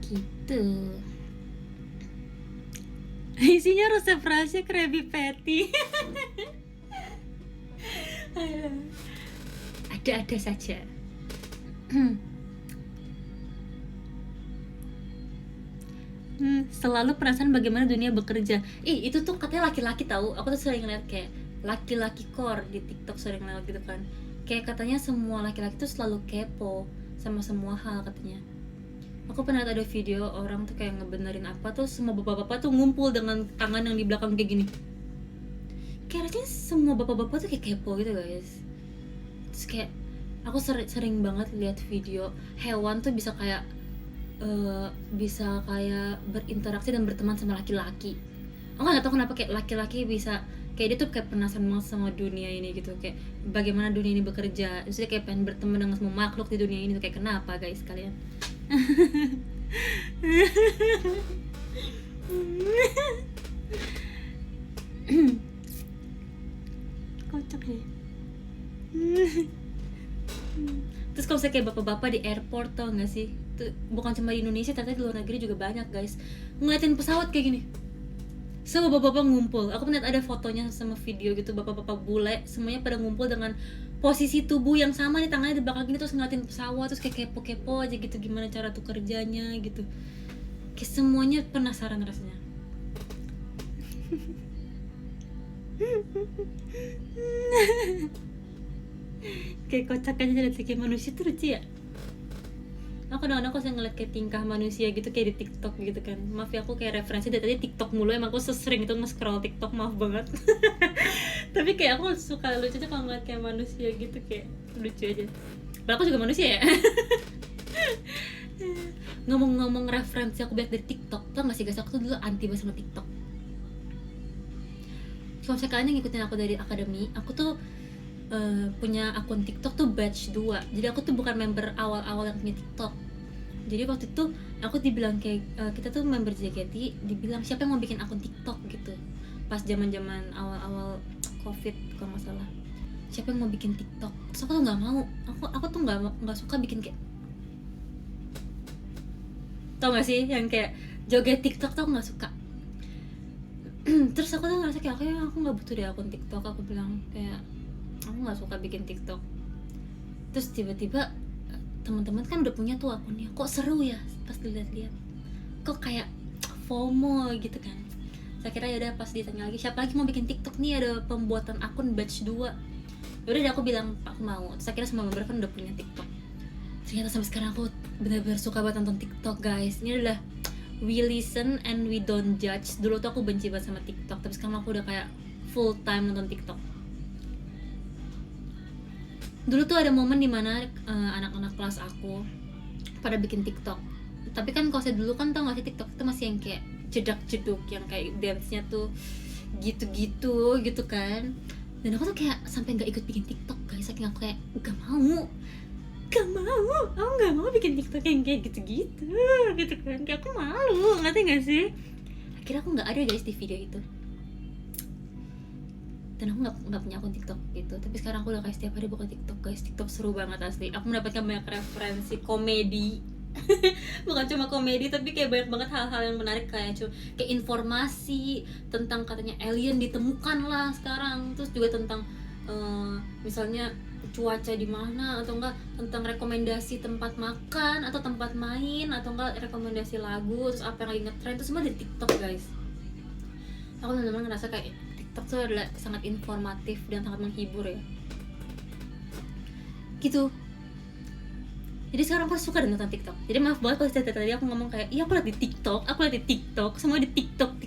Gitu. Isinya resep rahasia Krabby Patty. Ada saja. Selalu perasaan bagaimana dunia bekerja. Itu tuh katanya laki-laki tahu. Aku tuh sering lihat kayak laki-laki core di TikTok sering lewat gitu kan. Kayak katanya semua laki-laki tuh selalu kepo sama semua hal katanya. Aku pernah ada video orang tuh kayak ngebenerin apa tuh, semua bapak-bapak tuh ngumpul dengan tangan yang di belakang kayak gini. Kayak rasanya semua bapak-bapak tuh kayak kepo gitu guys. Terus kayak aku sering banget lihat video hewan tuh bisa kayak berinteraksi dan berteman sama laki-laki. Aku nggak tahu kenapa kayak laki-laki bisa kayak dia tuh kayak penasaran banget sama dunia ini gitu, kayak bagaimana dunia ini bekerja. Terus dia kayak pengen berteman dengan semua makhluk di dunia ini tuh, kayak kenapa guys kalian? Kocak ya. Terus kalau saya kayak bapak-bapak di airport tau gak sih, tuh, bukan cuma di Indonesia, ternyata di luar negeri juga banyak guys, ngeliatin pesawat kayak gini. Semua bapak-bapak ngumpul. Aku melihat ada fotonya sama video gitu, bapak-bapak bule semuanya pada ngumpul dengan posisi tubuh yang sama, di tangannya di belakang gini, terus ngeliatin pesawat, terus kayak kepo-kepo aja gitu, gimana cara tuh kerjanya gitu. Kayak semuanya penasaran rasanya. Kayak kocak aja lihat kayak manusia tuh lucu ya. Aku kadang-kadang kalau saya ngeliat kayak tingkah manusia gitu kayak di TikTok gitu kan, maaf ya aku kayak referensi dari tadi TikTok mulu, emang aku sesering itu nge-scroll TikTok, maaf banget. Tapi kayak aku suka lucu aja kalau ngeliat kayak manusia gitu, kayak lucu aja. Padahal aku juga manusia ya. Ngomong-ngomong referensi aku lihat dari TikTok, tau gak sih guys, aku tuh dulu anti banget sama TikTok. Kalau misalnya kalian yang ngikutin aku dari akademi, aku tuh punya akun TikTok tuh batch 2. Jadi aku tuh bukan member awal-awal yang punya TikTok. Jadi waktu itu aku dibilang kayak kita tuh member JKT, dibilang siapa yang mau bikin akun TikTok gitu. Pas zaman-zaman awal-awal Covid kalau nggak salah. Siapa yang mau bikin TikTok? Terus aku tuh nggak mau. Aku tuh nggak suka bikin kayak, tau gak sih yang kayak joget TikTok tuh nggak suka. Terus aku tuh ngerasa kayak aku nggak butuh deh akun TikTok. Aku bilang kayak aku nggak suka bikin TikTok. Terus tiba-tiba teman-teman kan udah punya tuh akunnya, kok seru ya pas dilihat-lihat, kok kayak FOMO gitu kan. Saya kira ya udah, pas ditanya lagi siapa lagi mau bikin TikTok nih, ada pembuatan akun batch 2. Yaudah deh aku bilang aku mau. Terus saya kira semua member kan udah punya TikTok. Ternyata sampai sekarang aku benar-benar suka banget nonton TikTok guys. Ini adalah we listen and we don't judge. Dulu tuh aku benci banget sama TikTok, tapi sekarang aku udah kayak full time nonton TikTok. Dulu tuh ada momen dimana anak-anak kelas aku pada bikin TikTok. Tapi kan kalau saya dulu kan tau gak sih, TikTok itu masih yang kayak jedak-jeduk, yang kayak dance-nya tuh gitu-gitu gitu kan. Dan aku tuh kayak sampai gak ikut bikin TikTok guys, saking aku kayak gak mau, aku gak mau bikin TikTok yang kayak gitu-gitu gitu kan, kayak aku malu, ngerti gak sih? Akhirnya aku gak ada guys di video itu. Dan aku nggak punya akun TikTok gitu. Tapi sekarang aku udah kayak setiap hari buka TikTok guys. TikTok seru banget asli. Aku mendapatkan banyak referensi komedi. Bukan cuma komedi, tapi kayak banyak banget hal-hal yang menarik, kayak informasi tentang katanya alien ditemukan lah sekarang. Terus juga tentang misalnya cuaca di mana, atau enggak tentang rekomendasi tempat makan atau tempat main, atau enggak rekomendasi lagu, terus apa yang lagi ngetrend, itu semua di TikTok guys. Aku benar-benar ngerasa kayak TikTok tuh adalah sangat informatif dan sangat menghibur ya gitu. Jadi sekarang aku suka dengan nonton TikTok. Jadi maaf banget kalau tadi aku ngomong kayak iya aku liat di TikTok, semua di TikTok.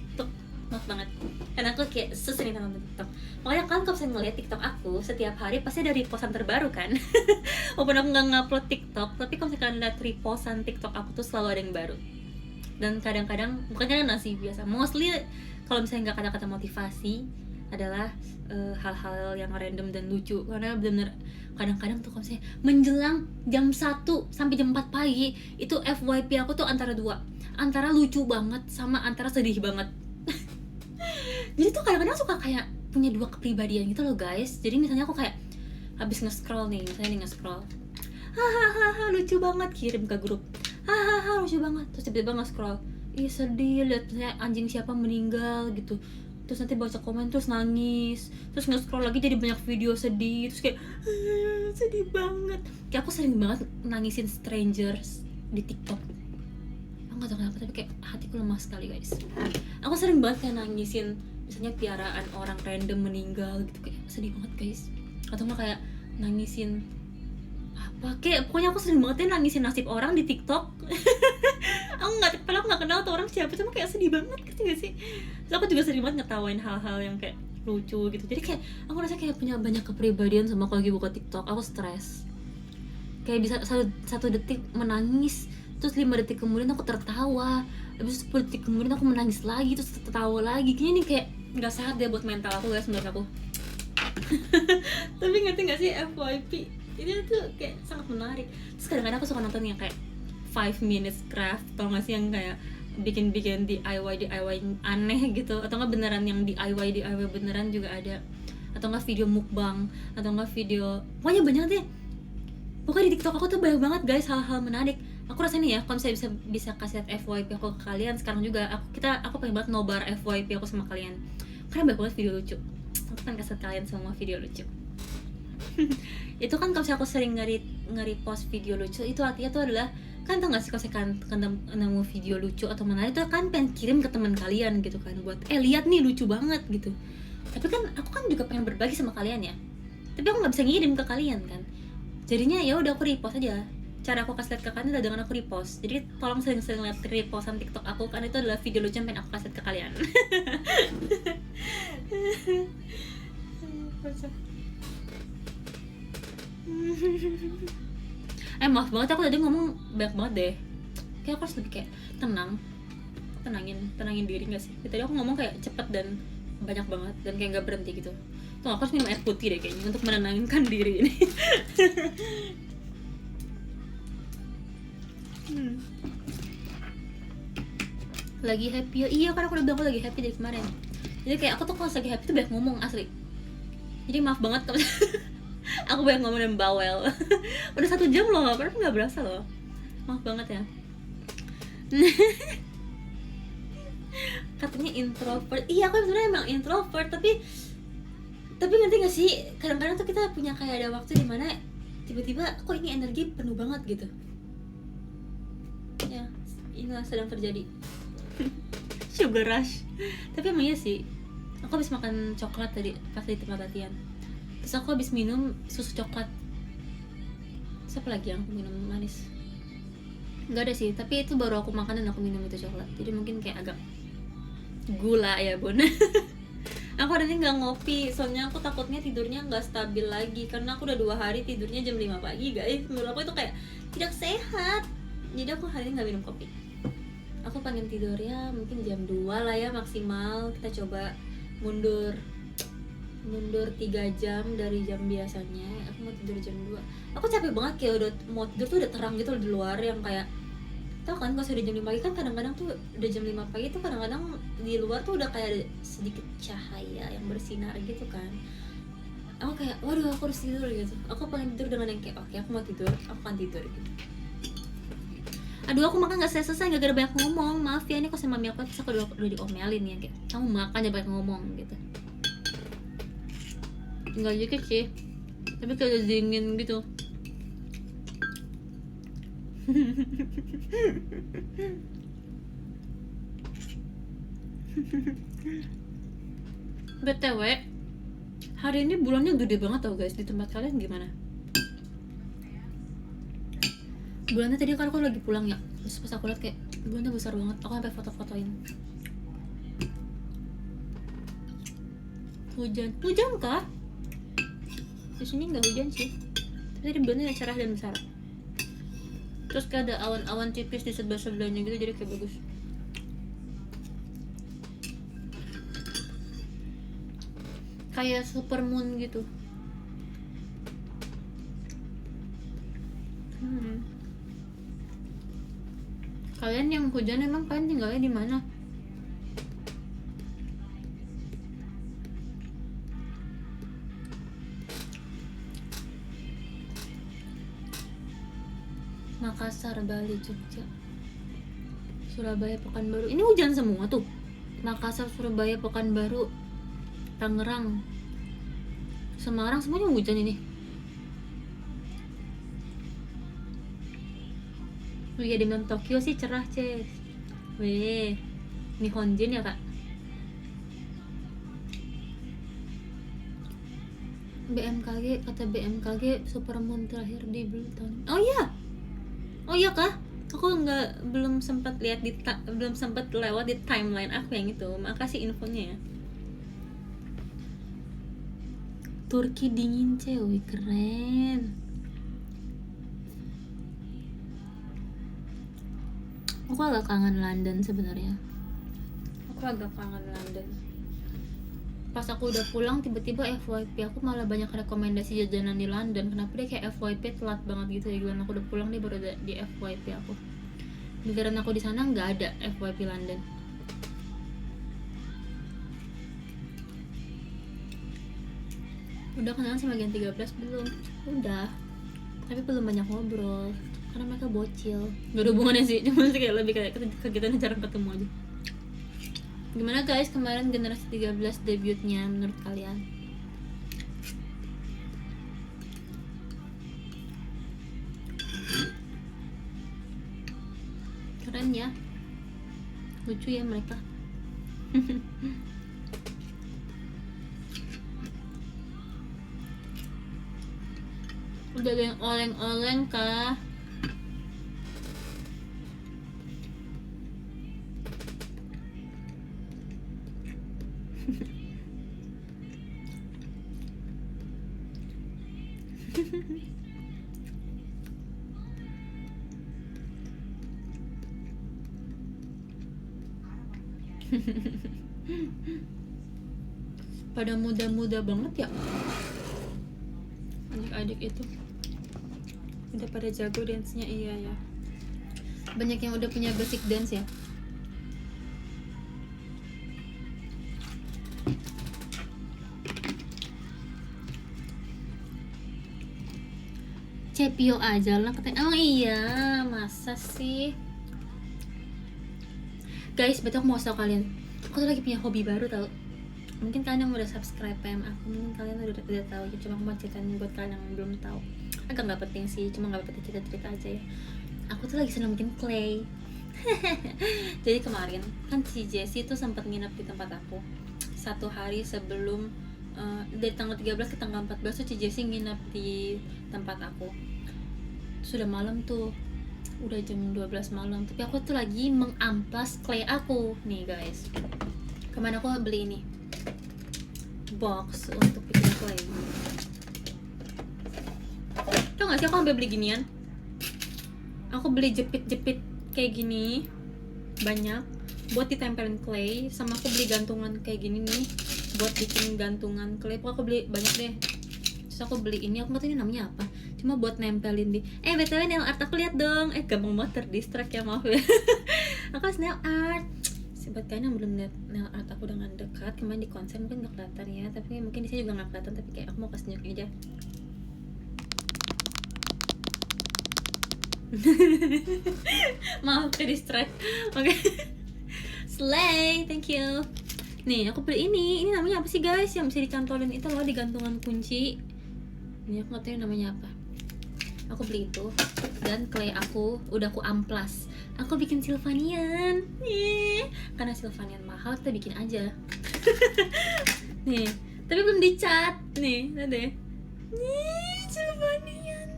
Maaf banget, karena aku kayak sesering nonton TikTok. Makanya kalian kalau misalnya ngeliat TikTok aku setiap hari pasti ada repostan terbaru kan. Walaupun aku nggak ngupload TikTok, tapi kalau misalnya lihat repostan TikTok aku tuh selalu ada yang baru. Dan kadang-kadang, bukan kadang sih, biasa mostly kalau misalnya nggak kata-kata motivasi, adalah hal-hal yang random dan lucu. Karena benar-benar kadang-kadang tuh kalau misalnya menjelang jam 1 sampai jam 4 pagi itu FYP aku tuh antara lucu banget sama antara sedih banget. Jadi tuh kadang-kadang suka kayak punya dua kepribadian gitu loh guys. Jadi misalnya aku kayak habis nge-scroll nih, hahaha lucu banget, kirim ke grup, hahaha lucu banget, terus tiba-tiba nge-scroll, ih sedih lihat anjing siapa meninggal gitu, terus nanti baca komen terus nangis, terus nge-scroll lagi jadi banyak video sedih, terus kayak sedih banget. Kayak aku sering banget nangisin strangers di TikTok. Aku gak tau kenapa, tapi kayak hatiku lemah sekali guys. Aku sering banget kayak nangisin misalnya piaraan orang random meninggal gitu, kayak sedih banget guys. Atau nggak kayak nangisin apa, kayak pokoknya aku sering banget ya nangisin nasib orang di TikTok. Aku nggak kenal tuh orang siapa, cuma kayak sedih banget gitu gak sih. Terus aku juga sering banget ngetawain hal-hal yang kayak lucu gitu. Jadi kayak aku rasa kayak punya banyak kepribadian sama aku lagi buka TikTok. Aku stres, kayak bisa satu detik menangis, terus 5 detik kemudian aku tertawa, habis 10 detik kemudian aku menangis lagi, terus tertawa lagi. Kayaknya ini kayak nggak sehat deh buat mental aku guys, menurut aku. Tapi ngerti nggak sih FYP ini tuh kayak sangat menarik. Terus kadang-kadang aku suka nonton yang kayak 5 minutes craft, tau nggak sih, yang kayak bikin DIY aneh gitu, atau nggak beneran yang DIY beneran juga ada, atau nggak video mukbang, atau nggak video, pokoknya banyak deh. Pokoknya di TikTok aku tuh banyak banget guys hal-hal menarik. Aku rasanya ya kalau misalnya bisa kasih lihat FYP aku ke kalian sekarang juga, aku pengen banget nobar FYP aku sama kalian karena banyak banget video lucu. Aku pengen kasih kalian semua video lucu. Itu kan kalau misalnya aku sering nge-repost video lucu, itu artinya tuh adalah, kan tau gak sih kalau saya nemu video lucu atau menarik tuh kan pengen kirim ke teman kalian gitu kan, buat lihat nih lucu banget gitu. Tapi kan aku kan juga pengen berbagi sama kalian ya, tapi aku nggak bisa ngirim ke kalian kan. Jadinya ya udah aku repost aja. Cara aku kasih lihat ke kalian adalah dengan aku repost. Jadi tolong sering-sering lihat repostan TikTok aku, karena itu adalah video lucu yang pengen aku kasih lihat ke kalian. Maaf banget aku tadi ngomong banyak banget deh. Kayak aku harus lebih kayak tenangin diri nggak sih? Tadi aku ngomong kayak cepet dan banyak banget dan kayak nggak berhenti gitu. Tuh aku harus minum air putih deh kayaknya untuk menenangkan diri ini. Lagi happy ya? Iya kan aku udah bilang aku lagi happy dari kemarin. Jadi kayak aku tuh kalau lagi happy tuh banyak ngomong asli. Jadi maaf banget kalau aku banyak ngomong dan bawel. Udah 1 jam loh, padahal nggak berasa loh. Maaf banget ya. Katanya introvert. Iya aku sebenarnya emang introvert, tapi ngerti gak sih, kadang-kadang tuh kita punya kayak ada waktu dimana tiba-tiba kok ini energi penuh banget gitu. Ya inilah sedang terjadi. Sugar rush. Tapi emang iya sih, aku habis makan coklat tadi pas di tempat latihan, terus aku habis minum susu coklat. Siapa lagi yang aku minum manis? Nggak ada sih, tapi itu baru aku makan dan aku minum itu coklat, jadi mungkin kayak agak gula ya bun. Aku hari ini nggak ngopi, soalnya aku takutnya tidurnya nggak stabil lagi, karena aku udah 2 hari tidurnya jam 5 pagi guys. Menurut aku itu kayak tidak sehat, jadi aku hari ini nggak minum kopi. Aku pengen tidurnya mungkin jam 2 lah ya maksimal. Kita coba mundur 3 jam dari jam biasanya. Aku mau tidur jam 2. Aku capek banget, kayak udah mau tidur tuh udah terang gitu di luar, yang kayak tau kan kalau sudah jam 5 pagi kan kadang-kadang tuh udah jam 5 pagi tuh kadang-kadang di luar tuh udah kayak ada sedikit cahaya yang bersinar gitu kan. Aku kayak waduh aku harus tidur gitu. Aku pengen tidur dengan yang kayak oke, aku mau tidur, aku akan tidur gitu. Aduh aku makan gak selesai gara-gara banyak ngomong. Maaf ya, ini kok sama mami aku terus aku udah diomelin ya, kayak kamu makan aja banyak ngomong gitu. Enggak dikit sih, tapi kayak udah dingin gitu. BTW hari ini bulannya gede banget tau guys. Di tempat kalian gimana? Bulannya tadi kan aku lagi pulang ya, terus pas aku liat kayak bulannya besar banget. Aku sampai foto-fotoin. Hujan kah? Di sini nggak hujan sih, tapi tadi bulannya cerah dan besar. Terus kayak ada awan-awan tipis di sebelah-sebelahnya gitu, jadi kayak bagus. Kayak supermoon gitu. Kalian yang hujan emang kalian tinggalnya di mana? Makassar, Bali, Jogja, Surabaya, Pekanbaru. Ini hujan semua tuh. Makassar, Surabaya, Pekanbaru, Tangerang, Semarang, semuanya hujan ini. Oh iya, di Tokyo sih cerah, Ces. Weh, Nihonjin ya, Kak? BMKG, kata BMKG supermoon terakhir di Bluton. Oh iya kah? Aku belum sempat lihat belum sempat lewat di timeline aku yang itu. Makasih infonya ya. Turki dingin cewek, keren. Aku agak kangen London sebenarnya. Pas aku udah pulang tiba-tiba FYP aku malah banyak rekomendasi jajanan di London. Kenapa dia kayak FYP telat banget gitu ya, gimana aku udah pulang dia baru ada di FYP aku. Giliran aku di sana nggak ada FYP London. Udah kenalan sama Gen 13 belum? Udah, tapi belum banyak ngobrol karena mereka bocil. Gak ada hubungannya sih, cuma sih kayak lebih kayak kegiatan jarang ketemu aja. Gimana guys kemarin generasi 13 debutnya menurut kalian? Keren ya, lucu ya mereka. Udah ada yang oleng-oleng kah? Pada muda-muda banget ya adik-adik itu. Udah pada jago dance-nya. Iya ya, banyak yang udah punya basic dance ya. Cepio aja lah katanya. Oh iya, masa sih guys? Betul, aku mau tau kalian, aku tuh lagi punya hobi baru tau. Mungkin kalian yang udah subscribe PM aku, mungkin kalian udah tahu. Cuma aku mau ceritain buat kalian yang belum tahu. Agak nggak penting sih, cuma nggak penting cerita aja ya. Aku tuh lagi seneng bikin clay. Jadi kemarin kan si Jessie tuh sempat nginep di tempat aku 1 hari sebelum dari tanggal 13 ke tanggal 14 tuh si Jessie nginep di tempat aku. Sudah malam tuh, udah jam 12 malam, tapi aku tuh lagi mengamplas clay aku nih guys. Kemana aku beli ini box untuk bikin clay. Tau gak sih aku sampai beli ginian? Aku beli jepit-jepit kayak gini banyak buat ditempelin clay, sama aku beli gantungan kayak gini nih buat bikin gantungan clay. Pokoknya aku beli banyak deh. Terus aku beli ini, aku nggak tahu ini namanya apa, cuma buat nempelin di btw nail art aku, lihat dong. Gampang banget terdistract ya, maaf ya. Aku harus nail art. Buat kalian yang belum lihat nail art aku dengan dekat kemarin di konser, mungkin nggak kelihatan ya, tapi mungkin di sini juga nggak kelihatan, tapi kayak aku mau kasih tunjukin aja. Maaf ke distract. Oke. Slay, thank you. Nih aku beli ini namanya apa sih guys, yang bisa dicantolin itu loh di gantungan kunci. Ini aku nggak tahu namanya apa. Aku beli itu, dan clay aku udah aku amplas. Aku bikin Sylvanian nih, karena Sylvanian mahal, kita bikin aja. Nih, tapi belum dicat. Nih, lihat deh. Nih, Sylvanian.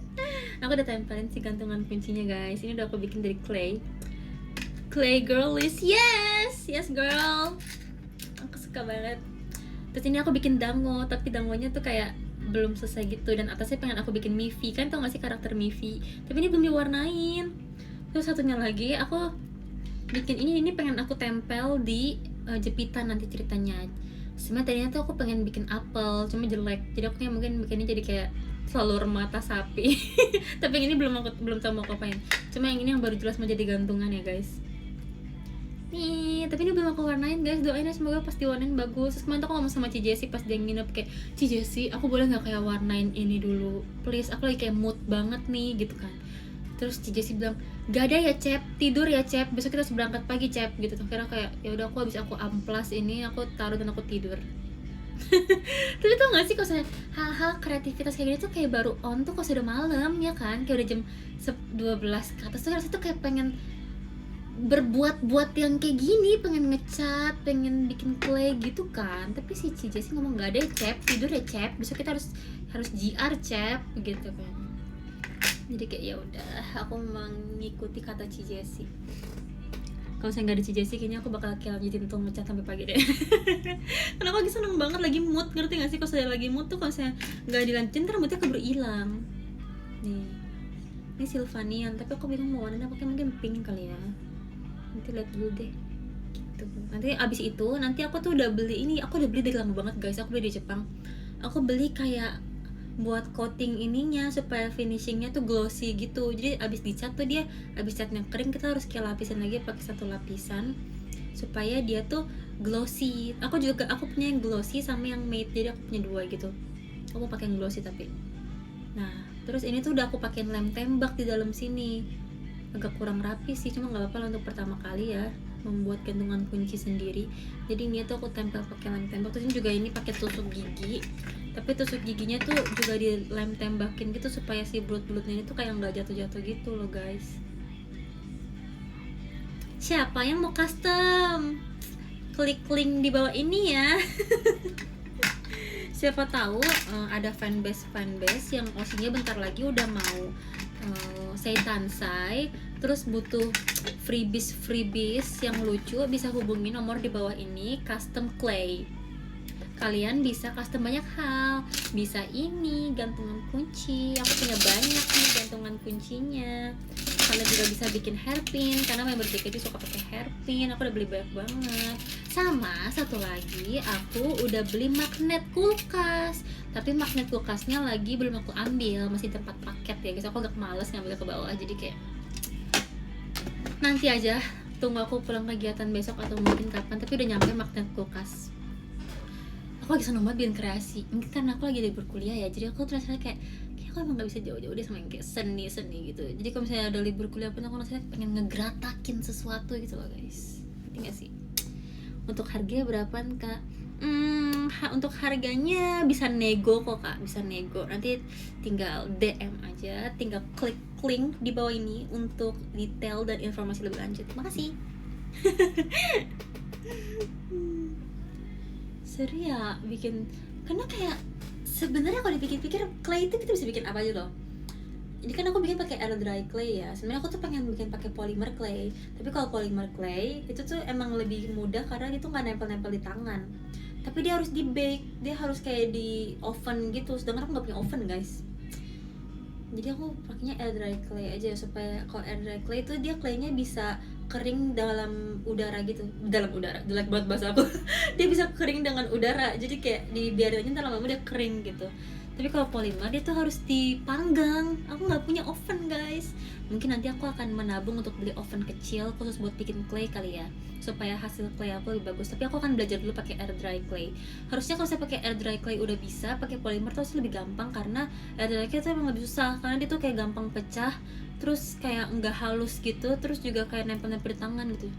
Aku udah tempelin si gantungan kuncinya guys. Ini udah aku bikin dari clay. Clay girlies, yes girl. Aku suka banget. Terus ini aku bikin dango, tapi dangonya tuh kayak belum selesai gitu, dan atasnya pengen aku bikin Miffy. Kan tau gak sih karakter Miffy? Tapi ini belum diwarnain. Terus satunya lagi aku bikin ini pengen aku tempel di jepitan nanti ceritanya. Sebenarnya tadinya tuh aku pengen bikin apel, cuma jelek. Jadi aku kayak mungkin bikinnya jadi kayak telur mata sapi. Tapi yang ini belum tahu mau apain. Cuma yang ini yang baru jelas mau jadi gantungan ya guys. Nih, tapi ini belum aku warnain guys. Doain ya semoga pas diwarnain bagus. Terus kemarin tuh aku ngomong sama Ci Jessie pas dia nginep, kayak, Ci Jessie, aku boleh nggak kayak warnain ini dulu, please? Aku lagi kayak mood banget nih gitu kan. Terus Ci Jessie bilang, gak ada ya Cep, tidur ya Cep, besok kita harus berangkat pagi Cep gitu. Tuh kira kayak ya udah, aku habis aku amplas ini, aku taruh dan aku tidur. Tapi tau gak sih kalau saya hal-hal kreativitas kayak gini tuh kayak baru on tuh kalau sudah malam ya kan, kayak udah jam 12 ke atas tuh rasanya tuh kayak pengen berbuat yang kayak gini, pengen ngecat, pengen bikin clay gitu kan. Tapi si Ci Jessie ngomong gak ada ya Cep, tidur ya Cep, besok kita harus GR Cep gitu kan. Jadi kayak ya udah, aku mengikuti kata Ci Jessie. Kalau saya nggak ada Ci Jessie, kayaknya aku bakal kayak lanjutin tuh ngecat sampai pagi deh. Karena aku lagi seneng banget, lagi mood, ngerti gak sih? Kalau saya lagi mood tuh, kalau saya nggak dilanjutin, ntar moodnya keburu hilang. Nih, ini Sylvanian, tapi aku bingung mau warna pakai, mungkin pink kali ya. Nanti lihat dulu deh. Gitu. Nanti abis itu, nanti aku tuh udah beli ini, aku udah beli dari lama banget guys. Aku beli di Jepang. Aku beli kayak buat coating ininya supaya finishingnya tuh glossy gitu. Jadi abis dicat tuh dia, abis catnya kering kita harus kayak lapisin lagi pakai satu lapisan supaya dia tuh glossy. Aku punya yang glossy sama yang matte, jadi aku punya dua gitu. Aku pakai yang glossy tapi. Nah, terus ini tuh udah aku pakai lem tembak di dalam sini. Agak kurang rapi sih, cuma nggak apa-apa lah untuk pertama kali ya membuat gantungan kunci sendiri. Jadi ini tuh aku tempel pakai lem tembak. Terus ini juga ini pakai tusuk gigi. Tapi tusuk giginya tuh juga di lem tembakin gitu supaya si bulut-bulutnya ini tuh kayak nggak jatuh-jatuh gitu loh guys. Siapa yang mau custom? Klik link di bawah ini ya. Siapa tahu ada fanbase yang osinya bentar lagi udah mau say tansai, terus butuh freebies yang lucu, bisa hubungi nomor di bawah ini, custom clay. Kalian bisa custom banyak hal, bisa ini gantungan kunci, aku punya banyak nih gantungan kuncinya. Kalian juga bisa bikin hairpin, karena member JKT suka pakai hairpin, aku udah beli banyak banget. Sama satu lagi, aku udah beli magnet kulkas, tapi magnet kulkasnya lagi belum aku ambil, masih di tempat paket ya guys. Aku agak males ngambil ke bawah, jadi kayak nanti aja, tunggu aku pulang kegiatan besok atau mungkin kapan. Tapi udah nyampe magnet kulkas. Aku lagi seneng banget bikin kreasi, mungkin karena aku lagi libur kuliah ya, jadi aku terasa kayak aku emang gak bisa jauh-jauh deh sama yang kayak seni gitu. Jadi kalau misalnya ada libur kuliah pun aku rasanya pengen ngegeratakin sesuatu gitu loh guys. Ngerti gak sih? Untuk harganya berapaan kak? Untuk harganya bisa nego kok kak, bisa nego. Nanti tinggal DM aja, tinggal klik link di bawah ini untuk detail dan informasi lebih lanjut. Makasih. Seru ya bikin, karena kayak sebenarnya kalau dipikir-pikir clay itu kita bisa bikin apa aja loh. Ini kan aku bikin pakai air dry clay ya. Sebenarnya aku tuh pengen bikin pakai polymer clay. Tapi kalau polymer clay itu tuh emang lebih mudah karena itu nggak nempel-nempel di tangan. Tapi dia harus di bake, dia harus kayak di oven gitu. Sedangkan aku nggak punya oven guys. Jadi aku pakainya air dry clay aja supaya kalau air dry clay itu dia claynya bisa kering dalam udara gitu, dalam udara, jelek banget bahasa aku. Dia bisa kering dengan udara, jadi kayak dibiarin aja ntar lama-lama dia kering gitu. Tapi kalau polymer dia tuh harus dipanggang. Aku nggak punya oven guys. Mungkin nanti aku akan menabung untuk beli oven kecil khusus buat bikin clay kali ya, supaya hasil clay aku lebih bagus. Tapi aku akan belajar dulu pakai air dry clay. Harusnya kalau saya pakai air dry clay udah bisa, pakai polymer tuh lebih gampang karena air dry clay tuh emang lebih susah karena dia tuh kayak gampang pecah, terus kayak nggak halus gitu, terus juga kayak nempel-nempel di tangan gitu.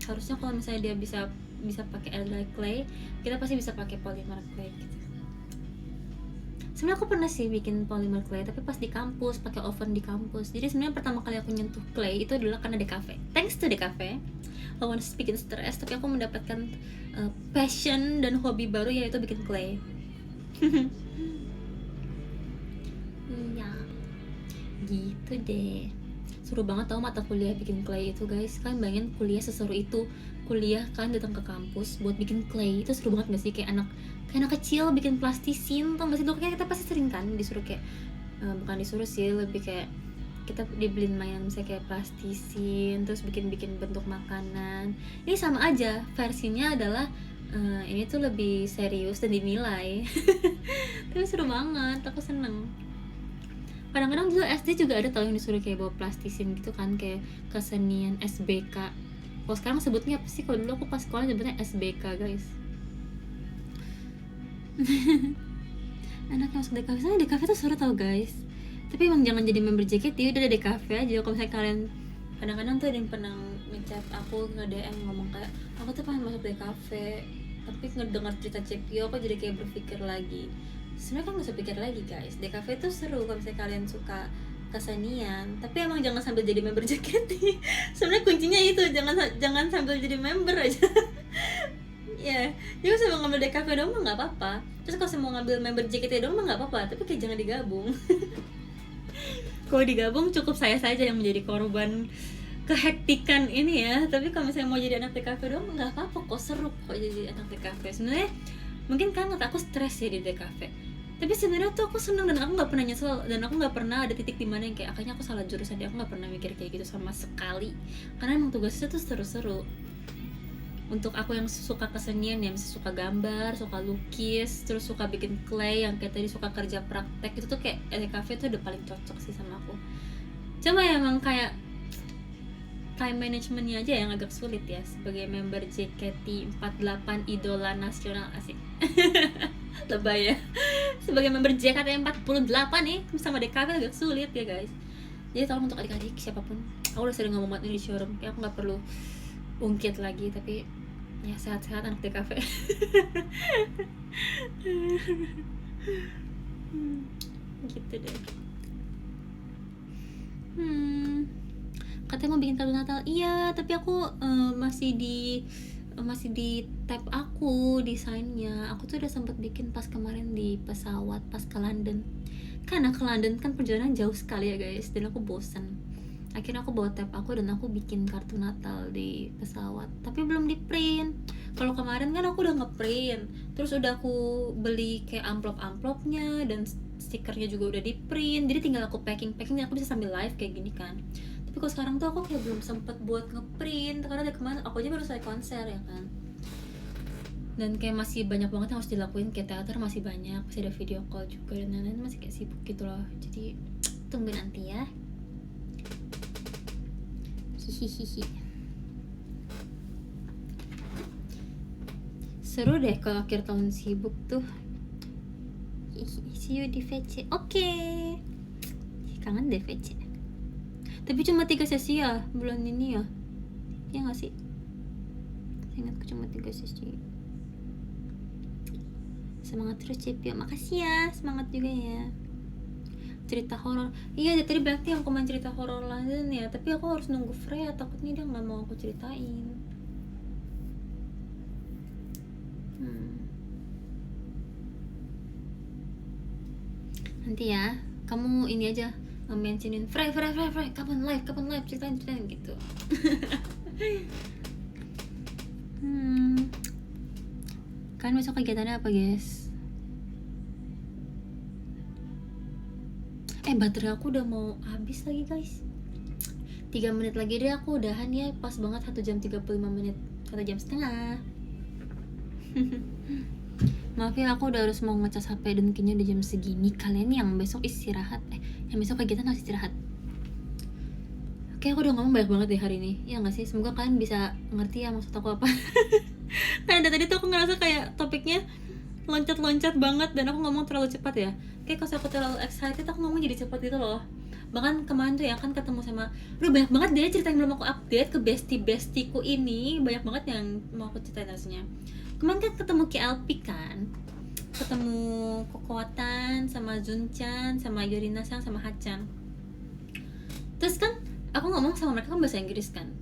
Harusnya kalau misalnya dia bisa pakai air dry clay, kita pasti bisa pakai polymer clay gitu. Sebenarnya aku pernah sih bikin polymer clay, tapi pas di kampus, pakai oven di kampus. Jadi sebenarnya pertama kali aku nyentuh clay itu adalah karena DKV. Thanks to DKV, I want to bikin stress, tapi aku mendapatkan passion dan hobi baru, yaitu bikin clay. Ya, gitu deh. Seru banget tau mata kuliah bikin clay itu guys. Kalian bayangin kuliah seseru itu. Kuliah kan datang ke kampus buat bikin clay, itu seru banget gak sih? Kayak anak kecil bikin plastisin, tau gak sih? Dulu kayak kita pasti sering kan disuruh kayak bukan disuruh sih, lebih kayak kita dibeliin mainan misalnya kayak plastisin, terus bikin bentuk makanan. Ini sama aja, versinya adalah ini tuh lebih serius dan dinilai. Tapi seru banget, aku seneng. Kadang-kadang dulu SD juga ada tau yang disuruh kayak bawa plastisin gitu kan, kayak kesenian SBK. Kalau sekarang sebutnya apa sih? Kalau dulu aku pas sekolah sebutnya SBK guys. Anak yang masuk DKV, soalnya DKV tuh seru tau guys. Tapi emang jangan jadi member JKT, udah ada DKV aja. Kalau misalnya kalian, kadang-kadang tuh ada yang pernah ngechat aku, nge-DM ngomong kayak aku tuh pengen masuk DKV, tapi ngedengar cerita Cepio aku jadi kayak berpikir lagi. Sebenarnya kan gak usah pikir lagi guys, DKV tuh seru kalau misalnya kalian suka kesenian, tapi emang jangan sambil jadi member JKT. Sebenarnya kuncinya itu, jangan sambil jadi member aja. Ya, jadi kalau mau ngambil DKV dong mah nggak apa-apa. Terus kalau mau ngambil member JKT dong mah nggak apa-apa, tapi kayak jangan digabung. Kalau digabung cukup saya saja yang menjadi korban kehektikan ini ya. Tapi kalau misalnya mau jadi anak DKV dong nggak apa-apa kok, seru kok jadi anak DKV. Sebenarnya mungkin kan aku stres ya di DKV, tapi sebenarnya tuh aku seneng dan aku nggak pernah nyesel, dan aku nggak pernah ada titik dimana yang kayak akhirnya aku salah jurusan. Aku nggak pernah mikir kayak gitu sama sekali, karena emang tugasnya tuh seru-seru. untuk aku yang suka kesenian ya, misalnya suka gambar, suka lukis, terus suka bikin clay, yang kayak tadi suka kerja praktek, itu tuh kayak LKV tuh udah paling cocok sih sama aku. Cuma ya emang kayak time managementnya aja yang agak sulit ya sebagai member JKT48 idola nasional, asik. Lebay ya. Sebagai member JKT48 nih sama DKV agak sulit ya guys. Jadi tolong untuk adik-adik siapapun, aku udah sering ngomong banget ini di showroom, kayak aku nggak perlu ungkit lagi, tapi ya sehat-sehat anak DKV. Gitu deh. Katanya mau bikin kartu Natal. Iya, tapi aku masih di tab aku desainnya. Aku tuh udah sempet bikin pas kemarin di pesawat pas ke London. Karena ke London kan perjalanan jauh sekali ya guys, dan aku bosan. Akhirnya aku bawa tab aku dan aku bikin kartu Natal di pesawat. Tapi belum di print. Kalau kemarin kan aku udah ngeprint, terus udah aku beli kayak amplop-amplopnya dan stikernya juga udah di print. Jadi tinggal aku packing dan aku bisa sambil live kayak gini kan. Tapi kalau sekarang tuh aku kayak belum sempet buat ngeprint karena dari kemarin aku aja baru selesai konser ya kan. Dan kayak masih banyak banget yang harus dilakuin, kayak teater masih banyak, masih ada video call juga dan lain-lain, masih kayak sibuk gitu loh. Jadi tunggu nanti ya. Hihihi. Seru deh kalau akhir tahun sibuk tuh. See you di VC. Oke. Kangen deh VC. Tapi cuma 3 sesi ya bulan ini ya. Ya gak sih? Ingatku cuma 3 sesi. Semangat terus Cepio. Makasih ya. Semangat juga ya. Cerita horor. Iya tadi berarti aku main cerita horor London ya. Tapi aku harus nunggu Freya. Takutnya dia gak mau aku ceritain. Nanti ya. Kamu ini aja mentionin Frey, kapan live ceritain gitu. Kan besok kegiatannya apa guys? Baterai aku udah mau habis lagi guys. 3 menit lagi deh aku udahan ya. Pas banget 1 jam 35 menit, 1 jam setengah. Maaf ya, aku udah harus mau ngecas HP dan kayaknya udah jam segini. Kalian yang besok istirahat, yang besok kegiatan harus istirahat. Oke, aku udah ngomong banyak banget deh hari ini. Ya nggak sih? Semoga kalian bisa ngerti ya maksud aku apa. Karena dari tadi tuh aku ngerasa kayak topiknya loncat-loncat banget dan aku ngomong terlalu cepat ya. Kayak kalau aku terlalu excited aku ngomong jadi cepat gitu loh. Bahkan kemarin tuh ya kan ketemu sama, udah banyak banget deh cerita yang belum aku update ke bestie-bestieku ini. Banyak banget yang mau aku ceritain rasanya. Kemarin kan ketemu KLP kan, ketemu Kokoatan sama Zunchan sama Yorina-san sama Hachan. Terus kan aku ngomong sama mereka kan bahasa Inggris kan.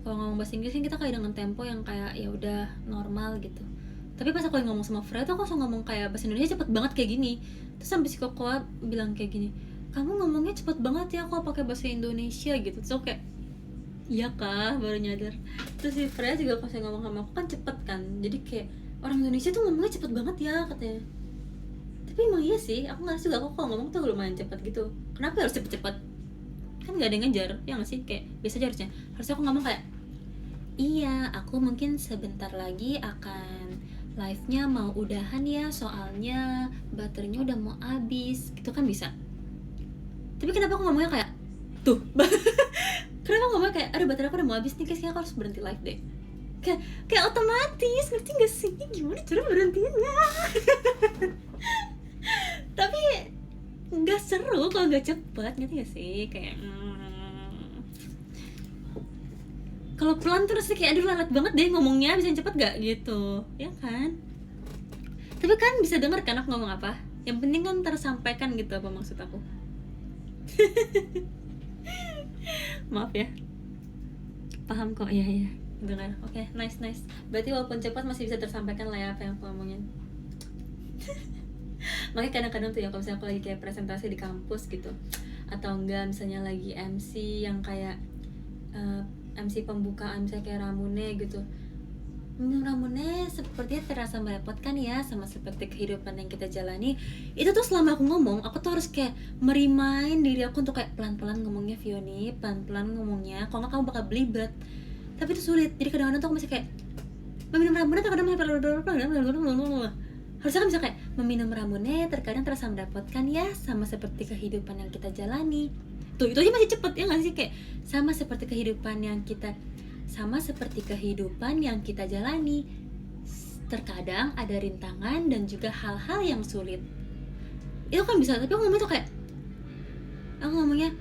Kalau ngomong bahasa Inggris kan kita kayak dengan tempo yang kayak ya udah normal gitu. Tapi pas aku ngomong sama Freya tuh aku langsung ngomong kayak bahasa Indonesia cepet banget kayak gini. Terus sampai si Kokoa bilang kayak gini, kamu ngomongnya cepet banget ya, aku pakai bahasa Indonesia gitu. Terus aku kayak, iya kah, baru nyadar. Terus si Freya juga pas ngomong sama aku kan cepet kan, jadi kayak orang Indonesia tuh ngomongnya cepet banget ya katanya. Tapi emang iya sih, aku ngerasa juga aku kalau ngomong tuh lumayan cepet gitu. Kenapa harus cepet-cepet? Kan gak ada yang ngejar, ya gak sih? Kayak biasa aja harusnya. Harusnya aku ngomong kayak, iya aku mungkin sebentar lagi akan live-nya mau udahan ya, soalnya baterainya udah mau habis. Gitu kan bisa. Tapi kenapa aku ngomongnya kayak, tuh kenapa ngomongnya kayak, aduh baterai aku udah mau habis nih, kayaknya aku harus berhenti live deh. Kayak otomatis, ngerti gak sih? Gimana cara berhentinya? Tapi gak seru kalau gak cepet, ngerti gak sih? Kayak kalau pelan tuh rasanya kayak aduh lalat banget deh ngomongnya, bisa cepet gak gitu, ya kan? Tapi kan bisa denger kan aku ngomong apa? Yang penting kan tersampaikan gitu apa maksud aku. Maaf ya, paham kok, ya dengar. Oke, nice. Berarti walaupun cepat masih bisa tersampaikan lah ya apa yang aku ngomongin. Makanya kadang-kadang tuh ya kalau misalnya aku lagi kayak presentasi di kampus gitu, atau enggak misalnya lagi MC yang kayak MC pembukaan misalnya kayak Ramune gitu. Ramune sepertinya terasa merepotkan ya sama seperti kehidupan yang kita jalani. Itu tuh selama aku ngomong, aku tuh harus kayak merimain diri aku untuk kayak pelan-pelan ngomongnya Fioni, pelan-pelan ngomongnya, kalau nggak kamu bakal belibet. Tapi itu sulit, jadi kadang-kadang tuh aku masih kayak meminum ramuannya terkadang harusnya kan bisa kayak meminum ramuannya terkadang terasa merepotkan ya, sama seperti kehidupan yang kita jalani. Tuh itu aja masih cepet ya nggak sih, kayak sama seperti kehidupan yang kita jalani. Terkadang ada rintangan dan juga hal-hal yang sulit. Itu kan bisa, tapi aku ngomong tuh kayak ngomongnya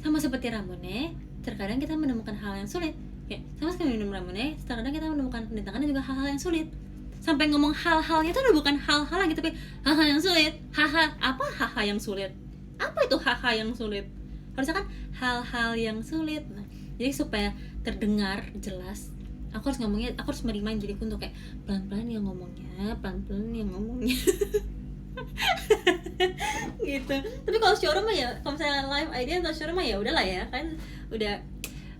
sama seperti ramuannya, terkadang kita menemukan hal yang sulit. Kayak sama sekali minum ramuannya, terkadang kita menemukan rintangan dan juga hal-hal yang sulit. Sampai ngomong hal-halnya itu udah bukan hal-hal lagi, tapi hal-hal yang sulit. Apa hal-hal yang sulit? Apa itu hal-hal yang sulit? Harusnya kan hal-hal yang sulit. Nah, jadi supaya terdengar jelas, aku harus merimain diriku untuk kayak pelan-pelan yang ngomongnya gitu. Tapi kalau showroom mah ya, kalau misalnya live idea atau showroom mah ya udahlah ya, kan udah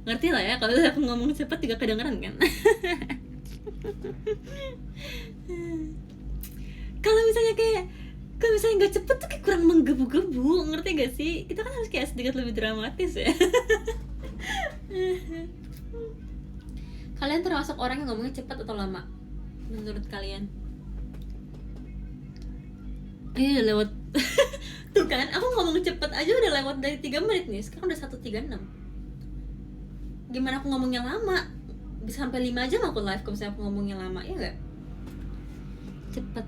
ngerti lah ya kalau aku ngomong cepet juga kedengeran kan. Kalau misalnya nggak cepet tuh kayak kurang menggebu-gebu, ngerti gak sih? Kita kan harus kayak sedikit lebih dramatis ya. Kalian termasuk orang yang ngomongnya cepat atau lama? Menurut kalian? Udah lewat. Tuh kan, aku ngomong cepet aja udah lewat dari 3 menit nih. Sekarang udah 1:36. Gimana aku ngomongnya lama? Bisa sampai 5 jam aku live kalau misalnya aku ngomongnya lama, ya gak? Cepet,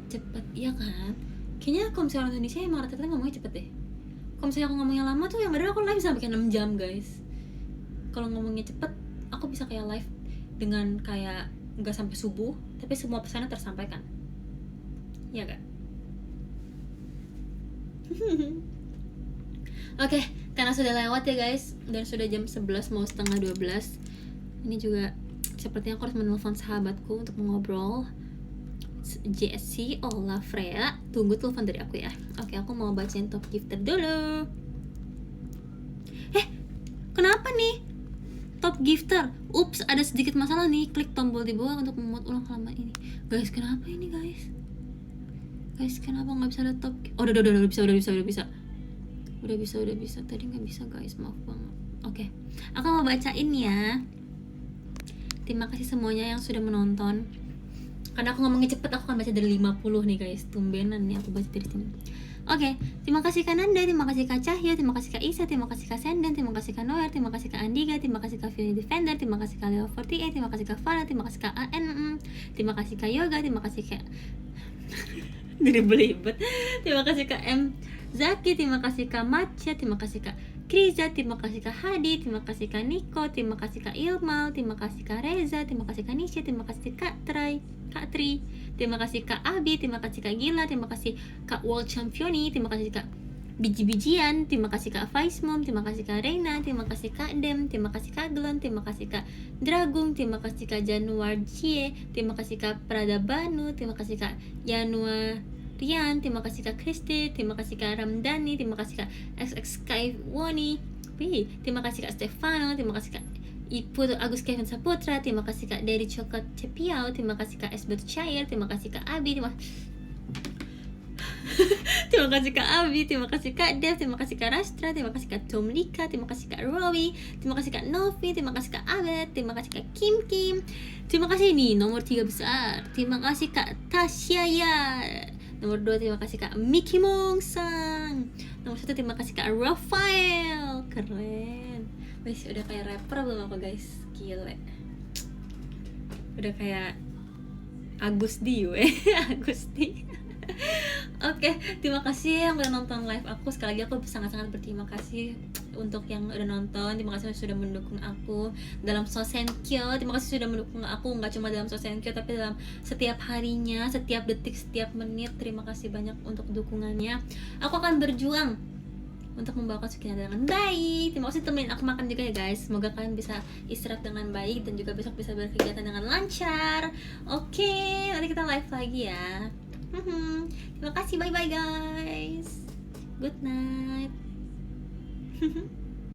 iya kan? Kayaknya kalau misalnya orang Indonesia emang rata-rata ngomongnya cepet deh. Kalau misalnya aku ngomongnya lama tuh yang ada aku live sampai 6 jam guys. Kalau ngomongnya cepet, aku bisa kayak live dengan kayak nggak sampai subuh, tapi semua pesannya tersampaikan. Iya gak? Oke, karena sudah lewat ya guys, dan sudah jam 11 mau setengah 12. Ini juga sepertinya aku harus menelpon sahabatku untuk mengobrol. JSC, Ola, Freya, tunggu telepon dari aku ya. Oke, aku mau bacain top gifter dulu. Kenapa nih? Top gifter, ups, ada sedikit masalah nih. Klik tombol di bawah untuk memuat ulang halaman ini. Guys, kenapa ini guys? Guys, kenapa nggak bisa ada top? Oh, udah bisa. Udah bisa. Tadi nggak bisa guys, maaf banget. Oke, aku mau bacain ya. Terima kasih semuanya yang sudah menonton. Karena aku ngomongnya cepet, aku akan baca dari 50 nih guys. Tumbenan nih aku baca dari sini. Oke, terima kasih Kak Nanda, terima kasih Kak Cahyo, terima kasih Kak Isa, terima kasih Kak Senden, terima kasih Kak Noer, terima kasih Kak Andiga, terima kasih Kak Fioni Defender, terima kasih Kak Leo 48, terima kasih Kak Farah, terima kasih Kak AN, terima kasih Kak Yoga, terima kasih Kak dari belibet, terima kasih Kak M Zaki, terima kasih Kak Macha, terima kasih Kak Kriza, terima kasih Kak Hadi, terima kasih Kak Niko, terima kasih Kak Ilmal, terima kasih Kak Reza, terima kasih Kak Nisha, terima kasih Kak Tri, terima kasih Kak Abi, terima kasih Kak Gila, terima kasih Kak World Championi, terima kasih Kak Biji-bijian, terima kasih Kak Faismom, terima kasih Kak Reina, terima kasih Kak Dem, terima kasih Kak Glon, terima kasih Kak Dragung, terima kasih Kak Januar Cie, terima kasih Kak Pradabanu, terima kasih Kak Januar Rian, terima kasih Kak Kristi, terima kasih Kak Ramdhani, terima kasih Kak XX Sky Woni, terima kasih Kak Stefano, terima kasih Kak Ibu Agus Kevin Saputra, terima kasih Kak Dari Coklat Cepiau, terima kasih Kak S. Batu Cair, terima kasih Kak Abi, terima kasih Kak Abi, terima kasih Kak Dev, terima kasih Kak Rastra, terima kasih Kak Tom Lika, terima kasih Kak Rowi, terima kasih Kak Novi, terima kasih Kak Abed, terima kasih Kak Kim, terima kasih nih nomor 3 besar, terima kasih Kak Tasya ya, nomor 2 terima kasih Kak Miki Mongsang, nomor 1 terima kasih Kak Rafael, keren. Wih, udah kayak rapper belum apa guys, gile, udah kayak Agusti weh. Agusti. Oke, terima kasih yang udah nonton live aku. Sekali lagi aku sangat-sangat berterima kasih untuk yang udah nonton. Terima kasih sudah mendukung aku dalam Sosenkyo. Terima kasih sudah mendukung aku nggak cuma dalam Sosenkyo tapi dalam setiap harinya, setiap detik, setiap menit. Terima kasih banyak untuk dukungannya. Aku akan berjuang untuk membawakan Sukina dengan baik. Terima kasih temenin aku makan juga ya guys. Semoga kalian bisa istirahat dengan baik dan juga besok bisa berkegiatan dengan lancar. Oke, nanti kita live lagi ya. Terima kasih, bye bye guys. Good night.